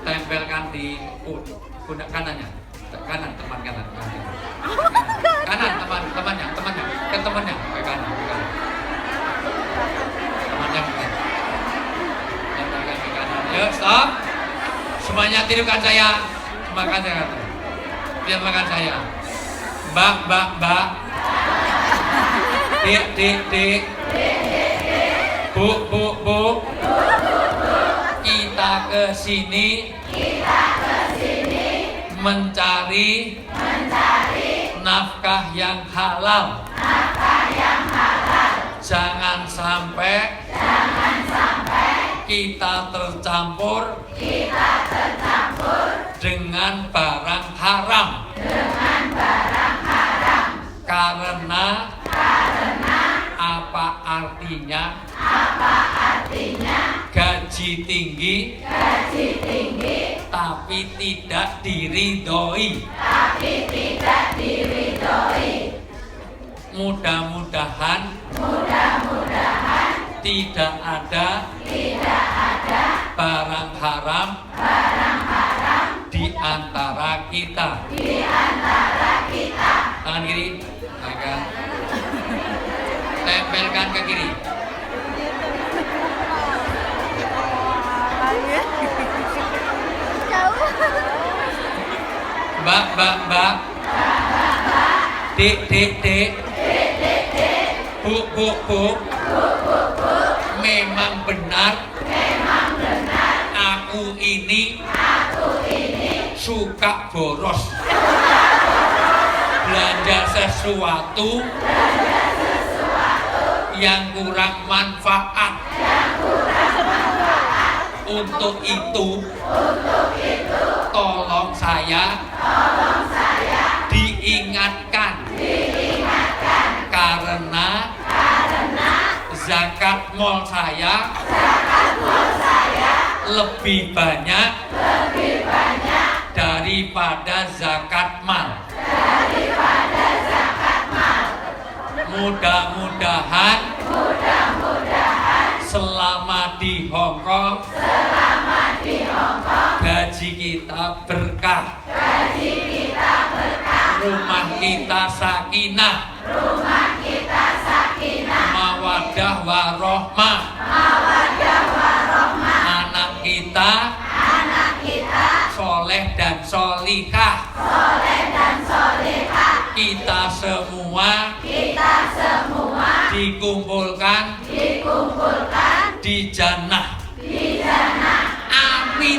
Tempelkan di pundak kanannya. Kanan, teman kanan. Kanan, temannya, ke temannya, ke kanan. Temannya ke kanan. Yuk, stop. Semuanya tirukan saya. Makan saya. Lihat makan saya. Mbak. Dik. Bu. Kita ke sini mencari nafkah yang halal. Jangan sampai kita tercampur dengan barang haram. Karena apa artinya gaji tinggi tapi tidak diridhoi. Mudah-mudahan tidak ada barang haram di antara kita. Tangan kiri agak tempelkan ke kiri. Mbak. Dik. Bu. Memang benar. Aku ini suka boros. Belanja sesuatu yang kurang manfaat. Untuk itu tolong saya diingatkan. Karena zakat mal saya lebih banyak daripada zakat mal. Mudah-mudahan selama di Hong Kong gaji kita berkah, rumah kita sakinah, mawaddah warohmah, anak kita soleh dan solihah, kita semua dikumpulkan di jannah. Amin.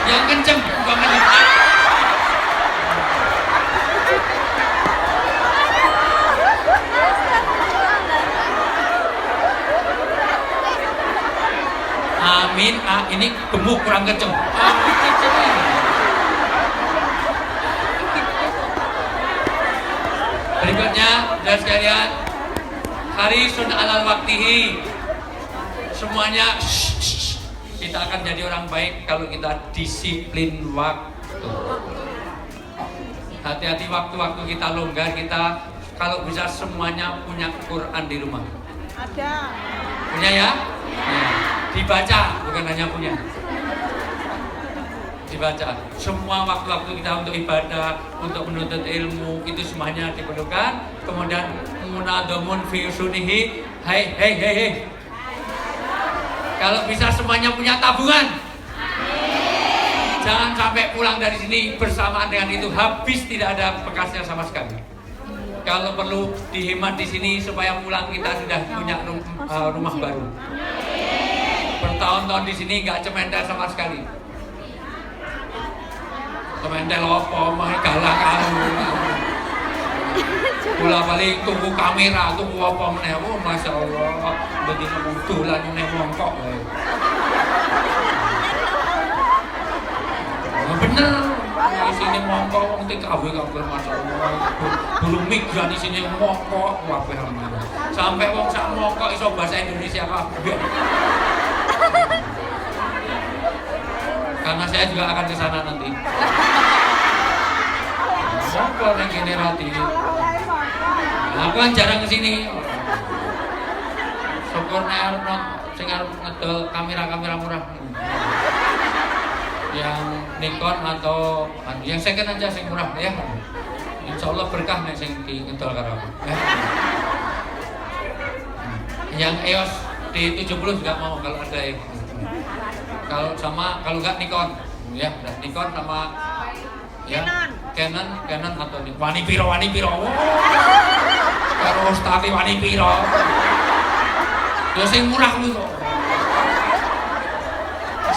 Yang kenceng banget. Amin. Ini gemuk kurang kenceng. Berikutnya, saudara sekalian, harisun alal waktihi. Semuanya kita akan jadi orang baik kalau kita disiplin waktu. Hati-hati waktu-waktu kita longgar, kita kalau bisa semuanya punya Quran di rumah. Ada. Punya ya? Nah, dibaca, bukan hanya punya. Dibaca. Semua waktu-waktu kita untuk ibadah, untuk menuntut ilmu, itu semuanya diperlukan. Kemudian munadhamun fi usunihi. Hei. Kalau bisa semuanya punya tabungan. Jangan sampai pulang dari sini bersamaan dengan itu habis, tidak ada bekasnya sama sekali. Kalau perlu dihemat di sini supaya pulang kita sudah punya rumah baru. Bertahun-tahun di sini nggak cementel sama sekali. Cementel apa? Mah galak aku. Bola balik tuku kamera, tuku apa meneh. Oh, Masya Allah. Begitu dolan ning mongkok wae. Bener, di sini mongkok wong TKW kabeh masyaallah. Burung migran di sini mongkok kabeh aman. Sampai wong sak mongkok iso bahasa Indonesia kabeh. Karena saya juga akan ke sana nanti. Mongkok nang kene rati. Aku kan jarang ke sini. Syukur nek arep sing arep ngedol kamera-kamera murah. Yang Nikon atau yang second aja sing murah ya. Insya Allah berkah nih sing di ngedol karo aku. Yang EOS D70 juga mau kalau ada yang. Kalau enggak Nikon ya, Nikon sama ya Canon atau wani piro. Karo Ustati wani piro. Yo sing murah kuwi kok.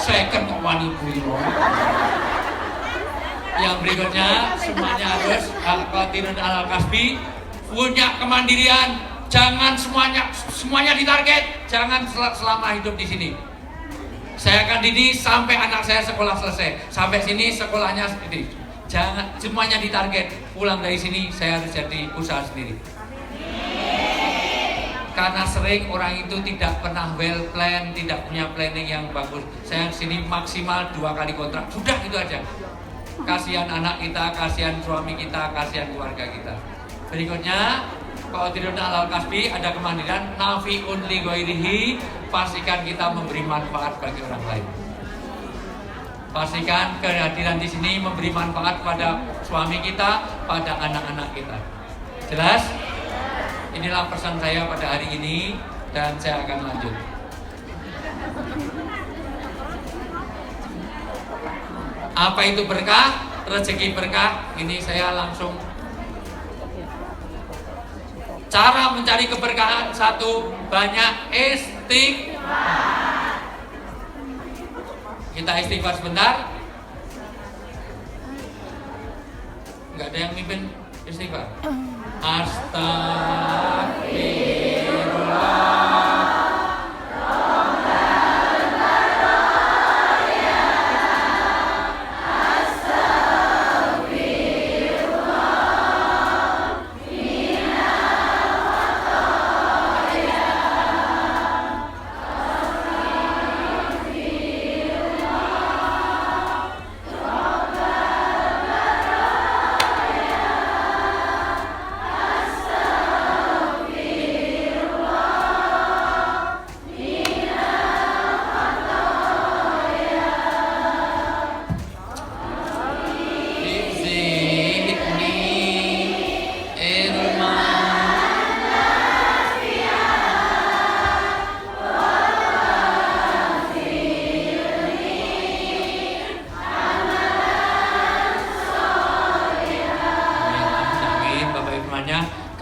Second kok wani piro. Yang berikutnya semuanya harus al-qadirun al-kasbi, punya kemandirian, jangan semuanya ditarget, jangan selama hidup di sini. Saya akan didik sampai anak saya sekolah selesai, sampai sini sekolahnya didik. Jangan semuanya ditarget, pulang dari sini saya harus jadi usaha sendiri. Karena sering orang itu tidak pernah well plan, tidak punya planning yang bagus. Saya sini maksimal 2 kali kontrak, sudah itu aja. Kasihan anak kita, kasihan suami kita, kasihan keluarga kita. Berikutnya, qadirun alal kasbi, ada kemandirian, nafi'un li ghairihi, pastikan kita memberi manfaat bagi orang lain. Pastikan kehadiran di sini memberi manfaat pada suami kita, pada anak-anak kita. Jelas? Inilah pesan saya pada hari ini dan saya akan lanjut. Apa itu berkah? Rezeki berkah. Ini saya langsung. Cara mencari keberkahan, 1, banyak istighfar. Kita istighfar sebentar. Enggak ada yang mimpin istighfar. Astagfirullah.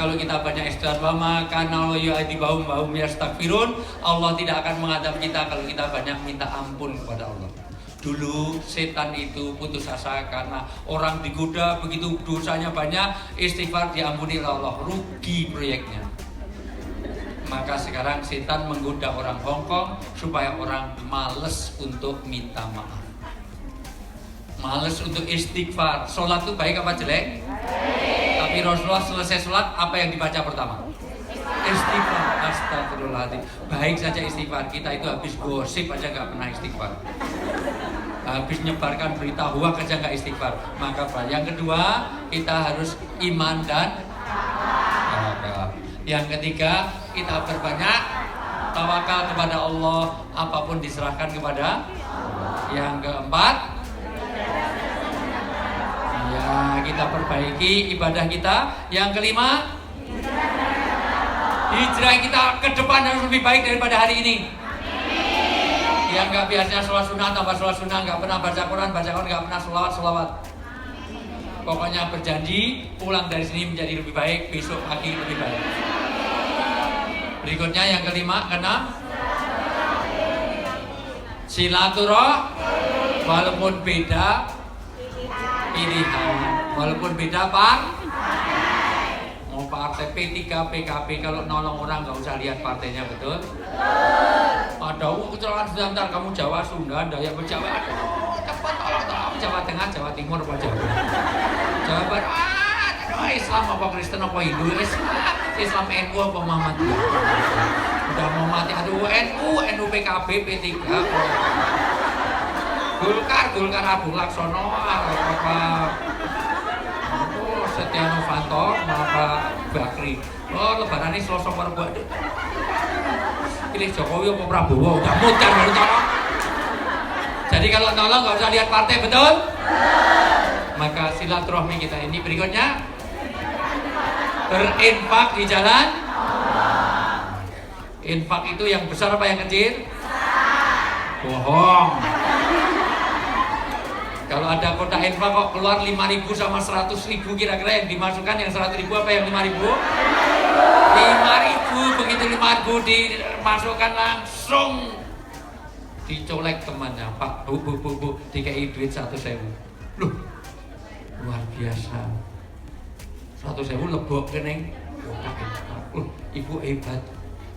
Kalau kita banyak istighfar, maka kalau yu'adzibahum yastaghfirun, Allah tidak akan mengadab kita kalau kita banyak minta ampun kepada Allah. Dulu setan itu putus asa karena orang digoda, begitu dosanya banyak, istighfar diampuni oleh Allah, rugi proyeknya. Maka sekarang setan menggoda orang Hongkong supaya orang males untuk minta maaf, males untuk istighfar. Sholat itu baik apa jelek? Tapi Rasulullah selesai sholat apa yang dibaca pertama? Istighfar. Astagfirullahaladzim. Baik saja istighfar, kita itu habis gosip aja nggak pernah istighfar, habis nyebarkan berita hoax aja nggak istighfar. Maka yang kedua, kita harus iman dan tawakal. Yang ketiga, kita berbanyak tawakal kepada Allah, apapun diserahkan kepada Allah. Yang keempat, ya kita perbaiki ibadah kita. Yang kelima, hijrah kita ke depan harus lebih baik daripada hari ini. Yang nggak biasanya sholat sunnah tambah sholat sunnah, nggak pernah baca Quran, nggak pernah sholawat. Pokoknya berjanji pulang dari sini menjadi lebih baik, besok pagi lebih baik. Berikutnya yang kelima, keenam, silaturahmi. Walaupun beda pilihan, walaupun beda mau partai P3, PKB, kalau nolong orang nggak usah lihat partainya, betul? Ada kecelakaan sebentar, kamu Jawa, Sunda, Dayak, Jawa, aduh, cepat tolong, Jawa Tengah, Jawa Timur, apa Jawa Barat, aduh, Islam apa Kristen apa Hindu, Islam NU apa Muhammadiyah, udah mau mati, aduh, NU PKB, P3, Golkar Abu Laksono, apa Setia Novanto, apa Bakri, lebaran ini Selasa Rabu, aduh, pilih Jokowi apa Prabowo, udah mudah baru tolong. Jadi kalau nolong nggak usah lihat partai, betul? Maka silaturahmi kita ini. Berikutnya, berinfak di jalan. Infak itu yang besar apa yang kecil? Bohong. Kalau ada kotak infak kok keluar 5.000 sama 100.000, kira-kira yang dimasukkan yang 100.000 apa yang 5.000? 5.000, begitu 5.000 dimasukkan langsung dicolek temannya. Pak, bu, dikai duit 100.000. Loh, luar biasa. 100.000 lebok kening. Ibu hebat.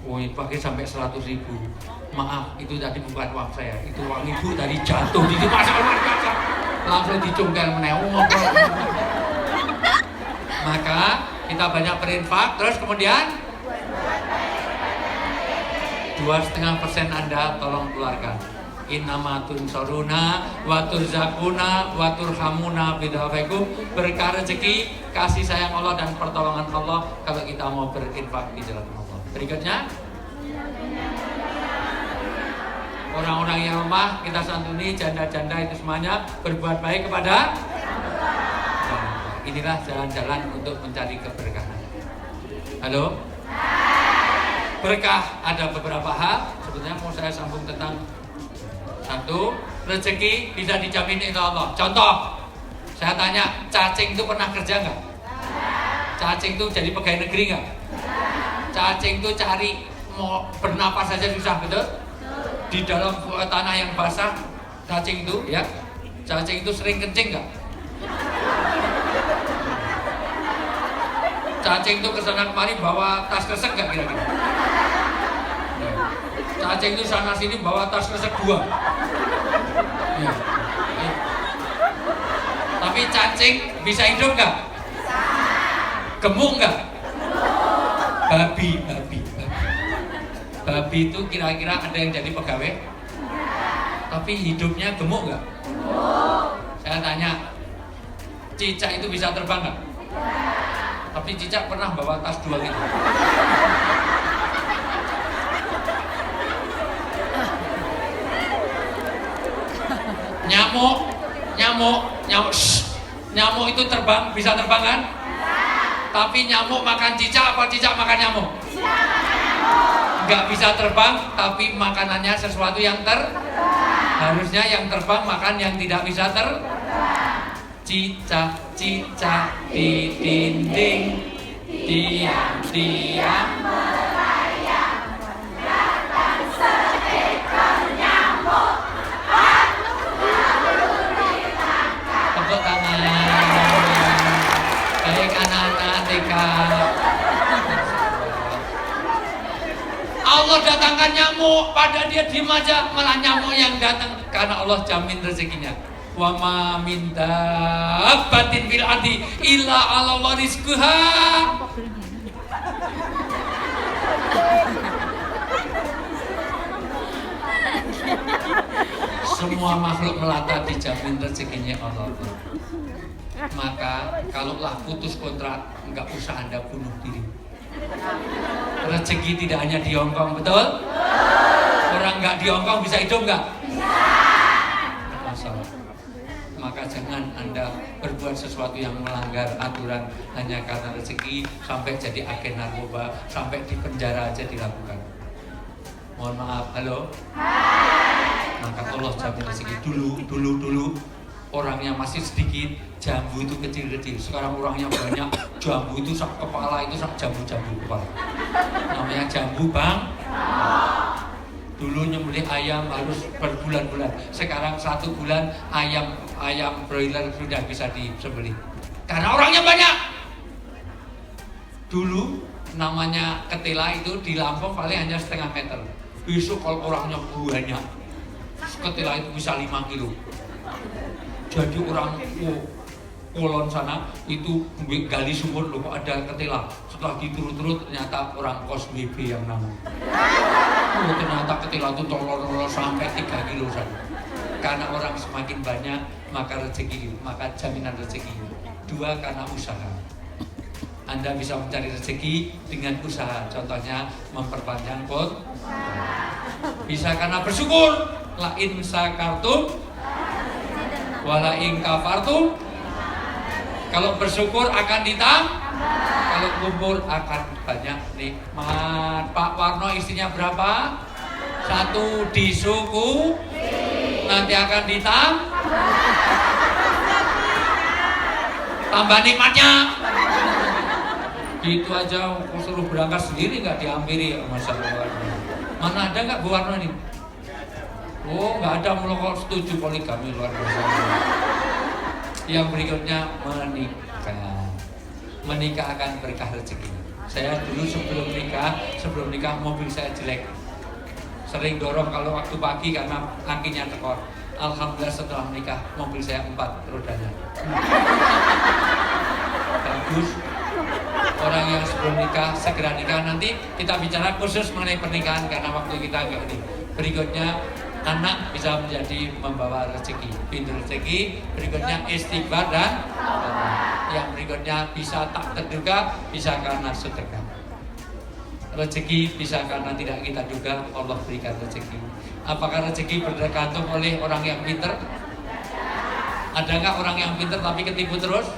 Oh, pakai sampai 100.000. Maaf, itu tadi bukan uang saya. Itu uang ibu tadi jatuh di pasar luar biasa. Langsung dicungkel menewong. Maka kita banyak berinfak, terus kemudian 2,5% Anda tolong keluarkan. Innama tunsoruna wa turzakuna wa turhamuna bidafaikum. Berkah rezeki, kasih sayang Allah dan pertolongan Allah kalau kita mau berinfak di jalan Allah. Berikutnya, orang-orang yang lemah kita santuni, janda-janda itu semuanya berbuat baik kepada. Inilah jalan-jalan untuk mencari keberkahan. Halo? Berkah ada beberapa hal. Sebenarnya mau saya sambung tentang satu, rezeki bisa dijamin oleh Allah. Contoh, saya tanya, cacing itu pernah kerja nggak? Cacing itu jadi pegawai negeri nggak? Cacing itu cari mau bernapas saja susah, betul? Di dalam tanah yang basah, cacing itu ya, cacing itu sering kencing nggak? Cacing itu kesana kemari bawa tas kresek nggak kira-kira? Cacing itu sana sini bawa tas kresek 2. Ya. Tapi cacing bisa hidup nggak? Gemuk nggak? Babi itu kira-kira ada yang jadi pegawai? Tapi hidupnya gemuk nggak? Saya tanya, cicak itu bisa terbang nggak? Tapi cicak pernah bawa tas 2 gitu. Nyamuk itu terbang, bisa terbang kan? Tapi nyamuk makan cicak apa cicak makan nyamuk? Nggak bisa terbang, tapi makanannya sesuatu yang harusnya yang terbang makan yang tidak bisa cicak di dinding diam merayap, datang seekor nyamuk, tepuk tangan baik anak-anak TK. ada dia diem aja, malah nyamuk yang datang. Karena Allah jamin rezekinya. Wa ma min dabbatin fil ardi illa 'ala Allah rizquha. Semua makhluk melata dijamin rezekinya Allah. Maka kalaulah putus kontrak, nggak usah Anda bunuh diri. Rezeki tidak hanya di Hongkong, betul? Orang nggak di Hongkong bisa hidup nggak? Masalah. Maka jangan Anda berbuat sesuatu yang melanggar aturan hanya karena rezeki, sampai jadi agen narkoba, sampai di penjara aja dilakukan. Mohon maaf, halo. Maka Allah jamin rezeki. Dulu orangnya masih sedikit, jambu itu kecil-kecil. Sekarang orangnya banyak, jambu itu sak kepala, itu sak jambu-jambu kepala. Namanya jambu, Bang. Dulu nyembelih ayam harus berbulan-bulan. Sekarang 1 bulan ayam broiler sudah bisa disembelih. Karena orangnya banyak. Dulu namanya ketela itu di Lampung paling hanya setengah meter. Besok kalau orangnya banyak, ketela itu bisa 5 kilo. Jadi orang Kulon sana itu gali sumur loh, kok ada ketela. Setelah diturut-turut ternyata orang kos BB yang nama. Ternyata ketela itu tolol sampai 3 kilo saja. Karena orang semakin banyak maka rezeki, maka jaminan rezeki. 2 karena usaha. Anda bisa mencari rezeki dengan usaha. Contohnya memperpanjang pot. Bisa karena bersyukur. La in sakartum wala in kafartum. Kalau bersyukur akan ditambah, kalau kubur akan banyak nikmat. Pak Warno istrinya berapa? 1 disuku, nanti akan ditambah, tambah nikmatnya. Gitu aja, aku suruh berangkat sendiri nggak dihampiri, masalah. Mana ada nggak Bu Warno ini? Oh, nggak ada, mulu kok setuju poligami, luar biasa. Yang berikutnya menikah. Menikah akan berkah rezeki. Saya dulu sebelum nikah mobil saya jelek. Sering dorong kalau waktu pagi karena kakinya tekor. Alhamdulillah setelah menikah mobil saya 4 rodanya. Bagus. Orang yang sebelum nikah segera nikah. Nanti kita bicara khusus mengenai pernikahan karena waktu kita agak ini. Berikutnya anak bisa menjadi membawa rezeki, pintu rezeki. Berikutnya istighfar dan yang berikutnya bisa tak terduga, bisa karena sedekah. Rezeki bisa karena tidak kita duga, Allah berikan rezeki. Apakah rezeki bergantung oleh orang yang pintar? Ada nggak orang yang pintar tapi ketipu terus?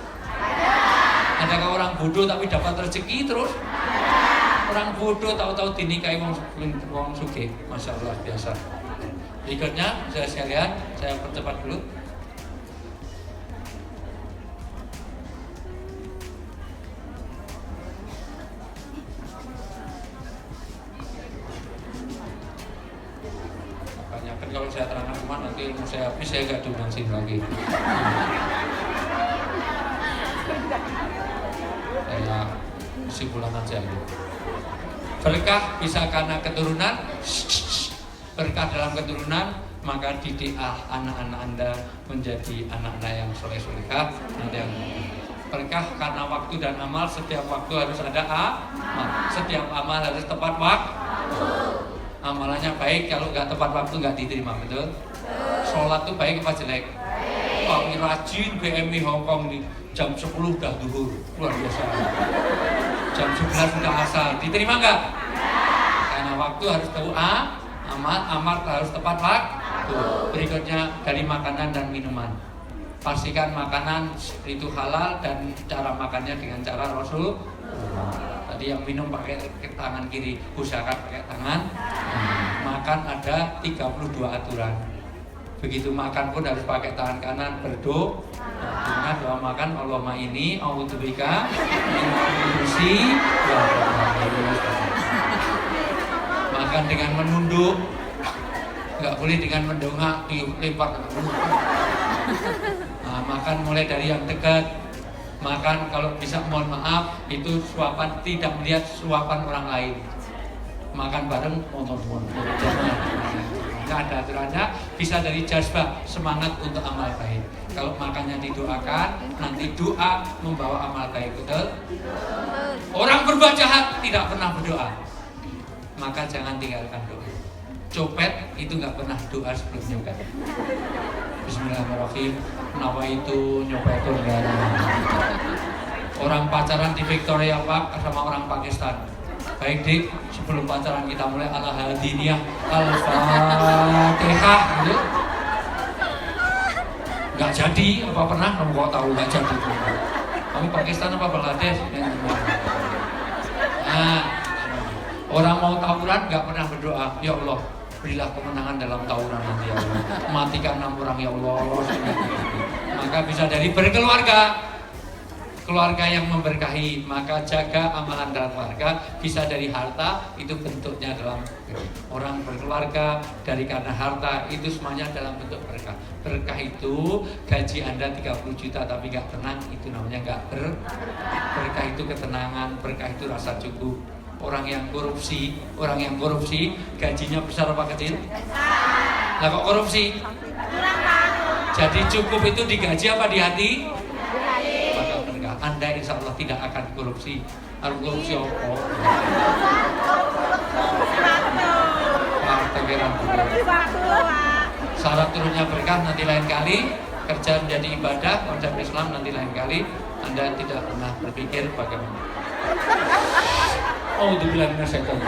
Adakah orang bodoh tapi dapat rezeki terus? Orang bodoh tahu-tahu dinikahi wong sugih, masya Allah biasa. Berikutnya saya lihat, saya percepat dulu. Makanya kan kalau saya terangkan cuma nanti ilmu saya habis, saya nggak diundang sini lagi. Saya kesimpulan aja ini. Berkah bisa karena keturunan. Berkah dalam keturunan, maka didiklah anak-anak Anda menjadi anak-anak yang soleh-solehah. Berkah karena waktu dan amal, setiap waktu harus ada amal, setiap amal harus tepat waktu. Amalannya baik, kalau nggak tepat waktu nggak diterima, betul? Sholat tuh baik apa jelek? Kami rajin BMI Hongkong nih, jam 10 udah duhur, luar biasa. Jam 11 udah asar, diterima nggak? Karena waktu harus tahu amal harus tepat waktu. Berikutnya dari makanan dan minuman. Pastikan makanan itu halal dan cara makannya dengan cara Rasul. Tadi yang minum pakai tangan kiri, usahakan pakai tangan. Makan ada 32 aturan. Begitu makan pun harus pakai tangan kanan, berdoa. Dengan doa makan Allahumma ini a'udzubika min al-khubuthi wal khaba'ith. Makan dengan menunduk, nggak boleh dengan mendongak dilempar. Nah, makan mulai dari yang dekat. Makan kalau bisa mohon maaf itu suapan, tidak melihat suapan orang lain. Makan bareng, mohon jangan. ada aturannya, bisa dari jazbah, semangat untuk amal baik. Kalau makannya didoakan, nanti doa membawa amal baik, betul? Orang berbuat jahat tidak pernah berdoa, maka jangan tinggalkan doa. Copet itu nggak pernah doa sebelum nyopet. Bismillahirrahmanirrahim. Nawaitu nyopetun gana. Orang pacaran di Victoria Park sama orang Pakistan. Baik dik, sebelum pacaran kita mulai ala hadiniyah al-fatihah gitu. Nggak jadi, apa pernah kamu kok tahu nggak jadi? Kamu Pakistan apa Bangladesh? Nah, orang mau tawuran nggak pernah berdoa, ya Allah berilah kemenangan dalam tawuran nanti ya Allah, matikan 6 orang ya Allah. Maka bisa dari berkeluarga, keluarga yang memberkahi, maka jaga amalan dalam keluarga. Bisa dari harta, itu bentuknya dalam orang berkeluarga, dari karena harta itu semuanya dalam bentuk berkah. Berkah itu gaji Anda 30 juta tapi gak tenang, itu namanya gak berkah. Itu ketenangan, berkah itu rasa cukup. Orang yang korupsi gajinya besar apa kecil? Nah kok korupsi? Jadi cukup itu di gaji apa di hati? Anda insya Allah tidak akan korupsi. Harus korupsi apa? Syarat turunnya berkah nanti lain kali. Kerja menjadi ibadah, konsep Islam nanti lain kali. Anda tidak pernah berpikir bagaimana. Oh, dibilang setan.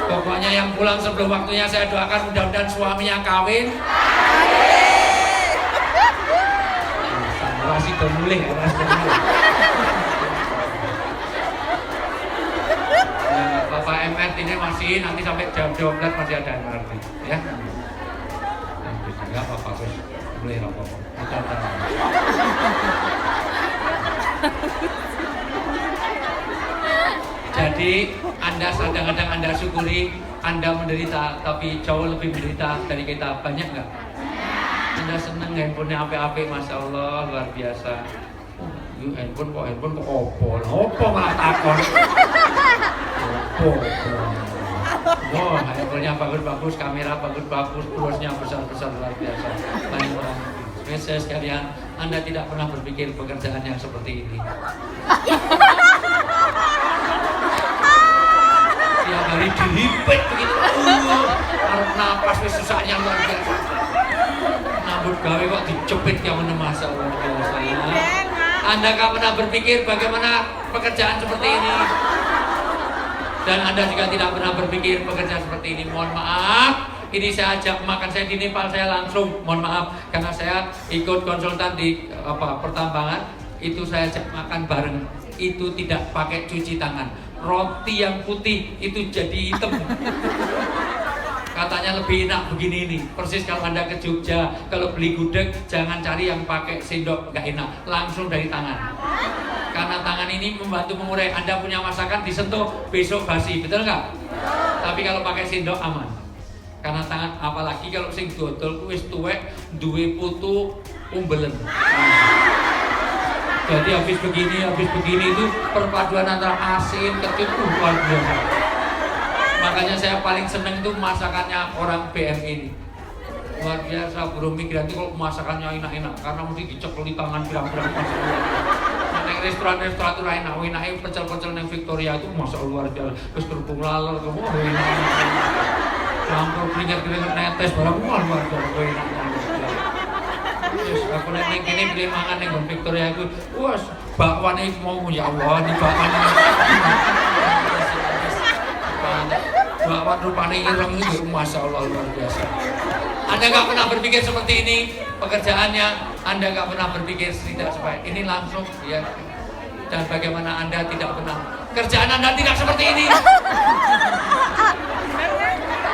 Pokoknya yang pulang sebelum waktunya saya doakan mudah-mudahan suaminya kawin. Masih pemulih, Bapak MR ini masih nanti sampai jam 12 masih ada MRT, ya. Enggak apa-apa, boleh apa-apa. Jadi Anda kadang-kadang Anda syukuri Anda menderita, tapi jauh lebih menderita dari kita, banyak nggak? Anda seneng handphonenya ape-ape, Masya Allah, luar biasa. Handphone kok opo malah takon. Wah, handphonenya bagus-bagus, kamera bagus-bagus, terusnya besar-besar, luar biasa. Banyak orang. Saya sekalian, Anda tidak pernah berpikir pekerjaan yang seperti ini. Tiap hari dilipat begitu, harus napas susahnya luar biasa. Nambut gawe kok dicepit yang masa luar biasa. Anda gak pernah berpikir bagaimana pekerjaan seperti ini. Dan Anda juga tidak pernah berpikir pekerjaan seperti ini. Mohon maaf, ini saya ajak makan saya di Nepal, saya langsung mohon maaf karena saya ikut konsultan di pertambangan, itu saya ajak makan bareng. Itu tidak pakai cuci tangan. Roti yang putih itu jadi hitam. Katanya lebih enak begini nih. Persis kalau Anda ke Jogja, kalau beli gudeg jangan cari yang pakai sendok, nggak enak, langsung dari tangan. Karena tangan ini membantu mengurai. Anda punya masakan disentuh besok basi, betul nggak? Tapi kalau pakai sendok aman. Karena tangan, apalagi kalau sing dodol wis tuwek, duwe putu umbelen. Jadi habis begini itu perpaduan antara asin, kecut, luar biasa. Makanya saya paling seneng itu masakannya orang BM ini. Luar biasa, burung migran itu kalau masakannya enak-enak karena mesti dicekeli tangan pirang-pirang pas. Nah, restoran-restoran itu enak-enak, pecel-pecel yang Victoria itu masya Allah luar biasa. Terus kerupuk lalor, enak. Campur keringat-keringat netes barang luar biasa, enaknya. Yes, aku neng kini beli makan neng Victoria itu, wah, bakwan ini mau ya Allah, ini bakwan ini. Bakwan rupanya ireng itu, masya Allah luar biasa. Anda nggak pernah berpikir seperti ini pekerjaannya, Anda nggak pernah berpikir tidak sebaik ini langsung, ya. Dan bagaimana Anda tidak pernah kerjaan Anda tidak seperti ini.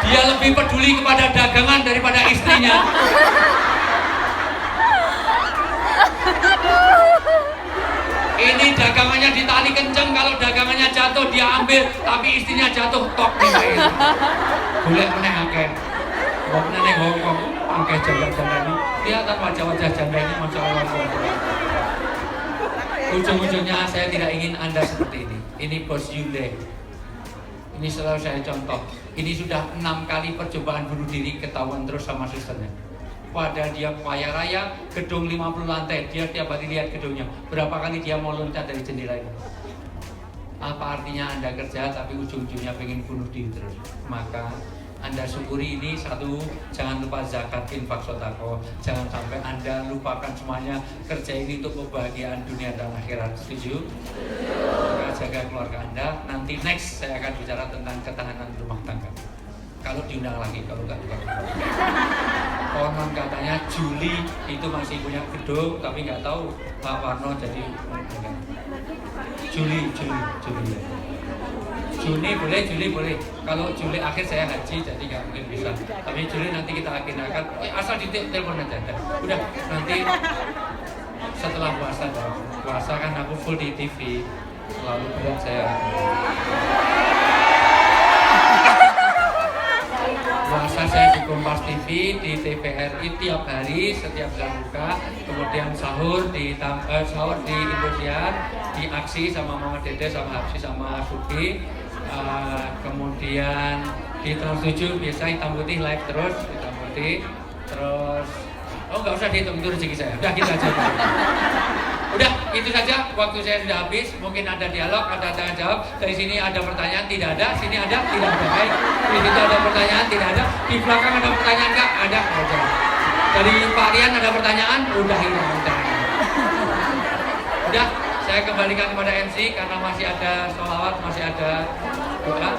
Dia lebih peduli kepada dagangan daripada istrinya. Ini dagangannya ditali kenceng, kalau dagangannya jatuh dia ambil, tapi istrinya jatuh tok di air. Boleh meneng akeh. Wong neng Hongkong akeh janda-janda ini. Kelihatan wajah-wajah janda ini masya Allah. Ujung-ujungnya saya tidak ingin Anda seperti ini. Ini bos Hyundai. Ini selalu saya contoh. Ini sudah 6 kali percobaan bunuh diri ketahuan terus sama susternya. Padahal dia kaya raya, gedung 50 lantai, dia tiap hari lihat gedungnya. Berapa kali dia mau loncat dari jendela ini? Apa artinya Anda kerja tapi ujung-ujungnya pengen bunuh diri terus? Maka Anda syukuri ini. Satu, jangan lupa zakat, infak, sedekah. Jangan sampai Anda lupakan semuanya. Kerja ini untuk kebahagiaan dunia dan akhirat. Setuju? Maka jaga keluarga Anda. Nanti next saya akan bicara tentang ketahanan rumah tangga. Kalau diundang lagi, kalau nggak juga. Konon katanya Juli itu masih punya gedung, tapi nggak tahu Pak Warno jadi Juli. Juni boleh. Kalau Juli akhir saya haji, jadi nggak mungkin bisa. Tapi Juli nanti kita agendakan. Asal di telepon aja. Udah nanti setelah puasa. Puasa kan aku full di TV. Selalu berat saya. Puasa saya di Kompas TV, di TVRI tiap hari, setiap jam buka. Kemudian sahur di Indosiar, di Aksi sama Mama Dede, sama Hapsi, sama Suki. Kemudian di Trans 7 biasa hitam putih live terus, hitam putih. Terus, oh nggak usah dihitung, itu rezeki saya. Udah gitu aja. Udah, itu saja. Waktu saya sudah habis. Mungkin ada dialog, ada tanya jawab. Dari sini ada pertanyaan, tidak ada. Sini ada, tidak ada. Baik. Di situ ada pertanyaan, tidak ada. Di belakang ada pertanyaan nggak? Ada. Oke. Dari Pak Rian ada pertanyaan? Udah hilang. Udah, saya kembalikan kepada MC karena masih ada sholawat, masih ada doa.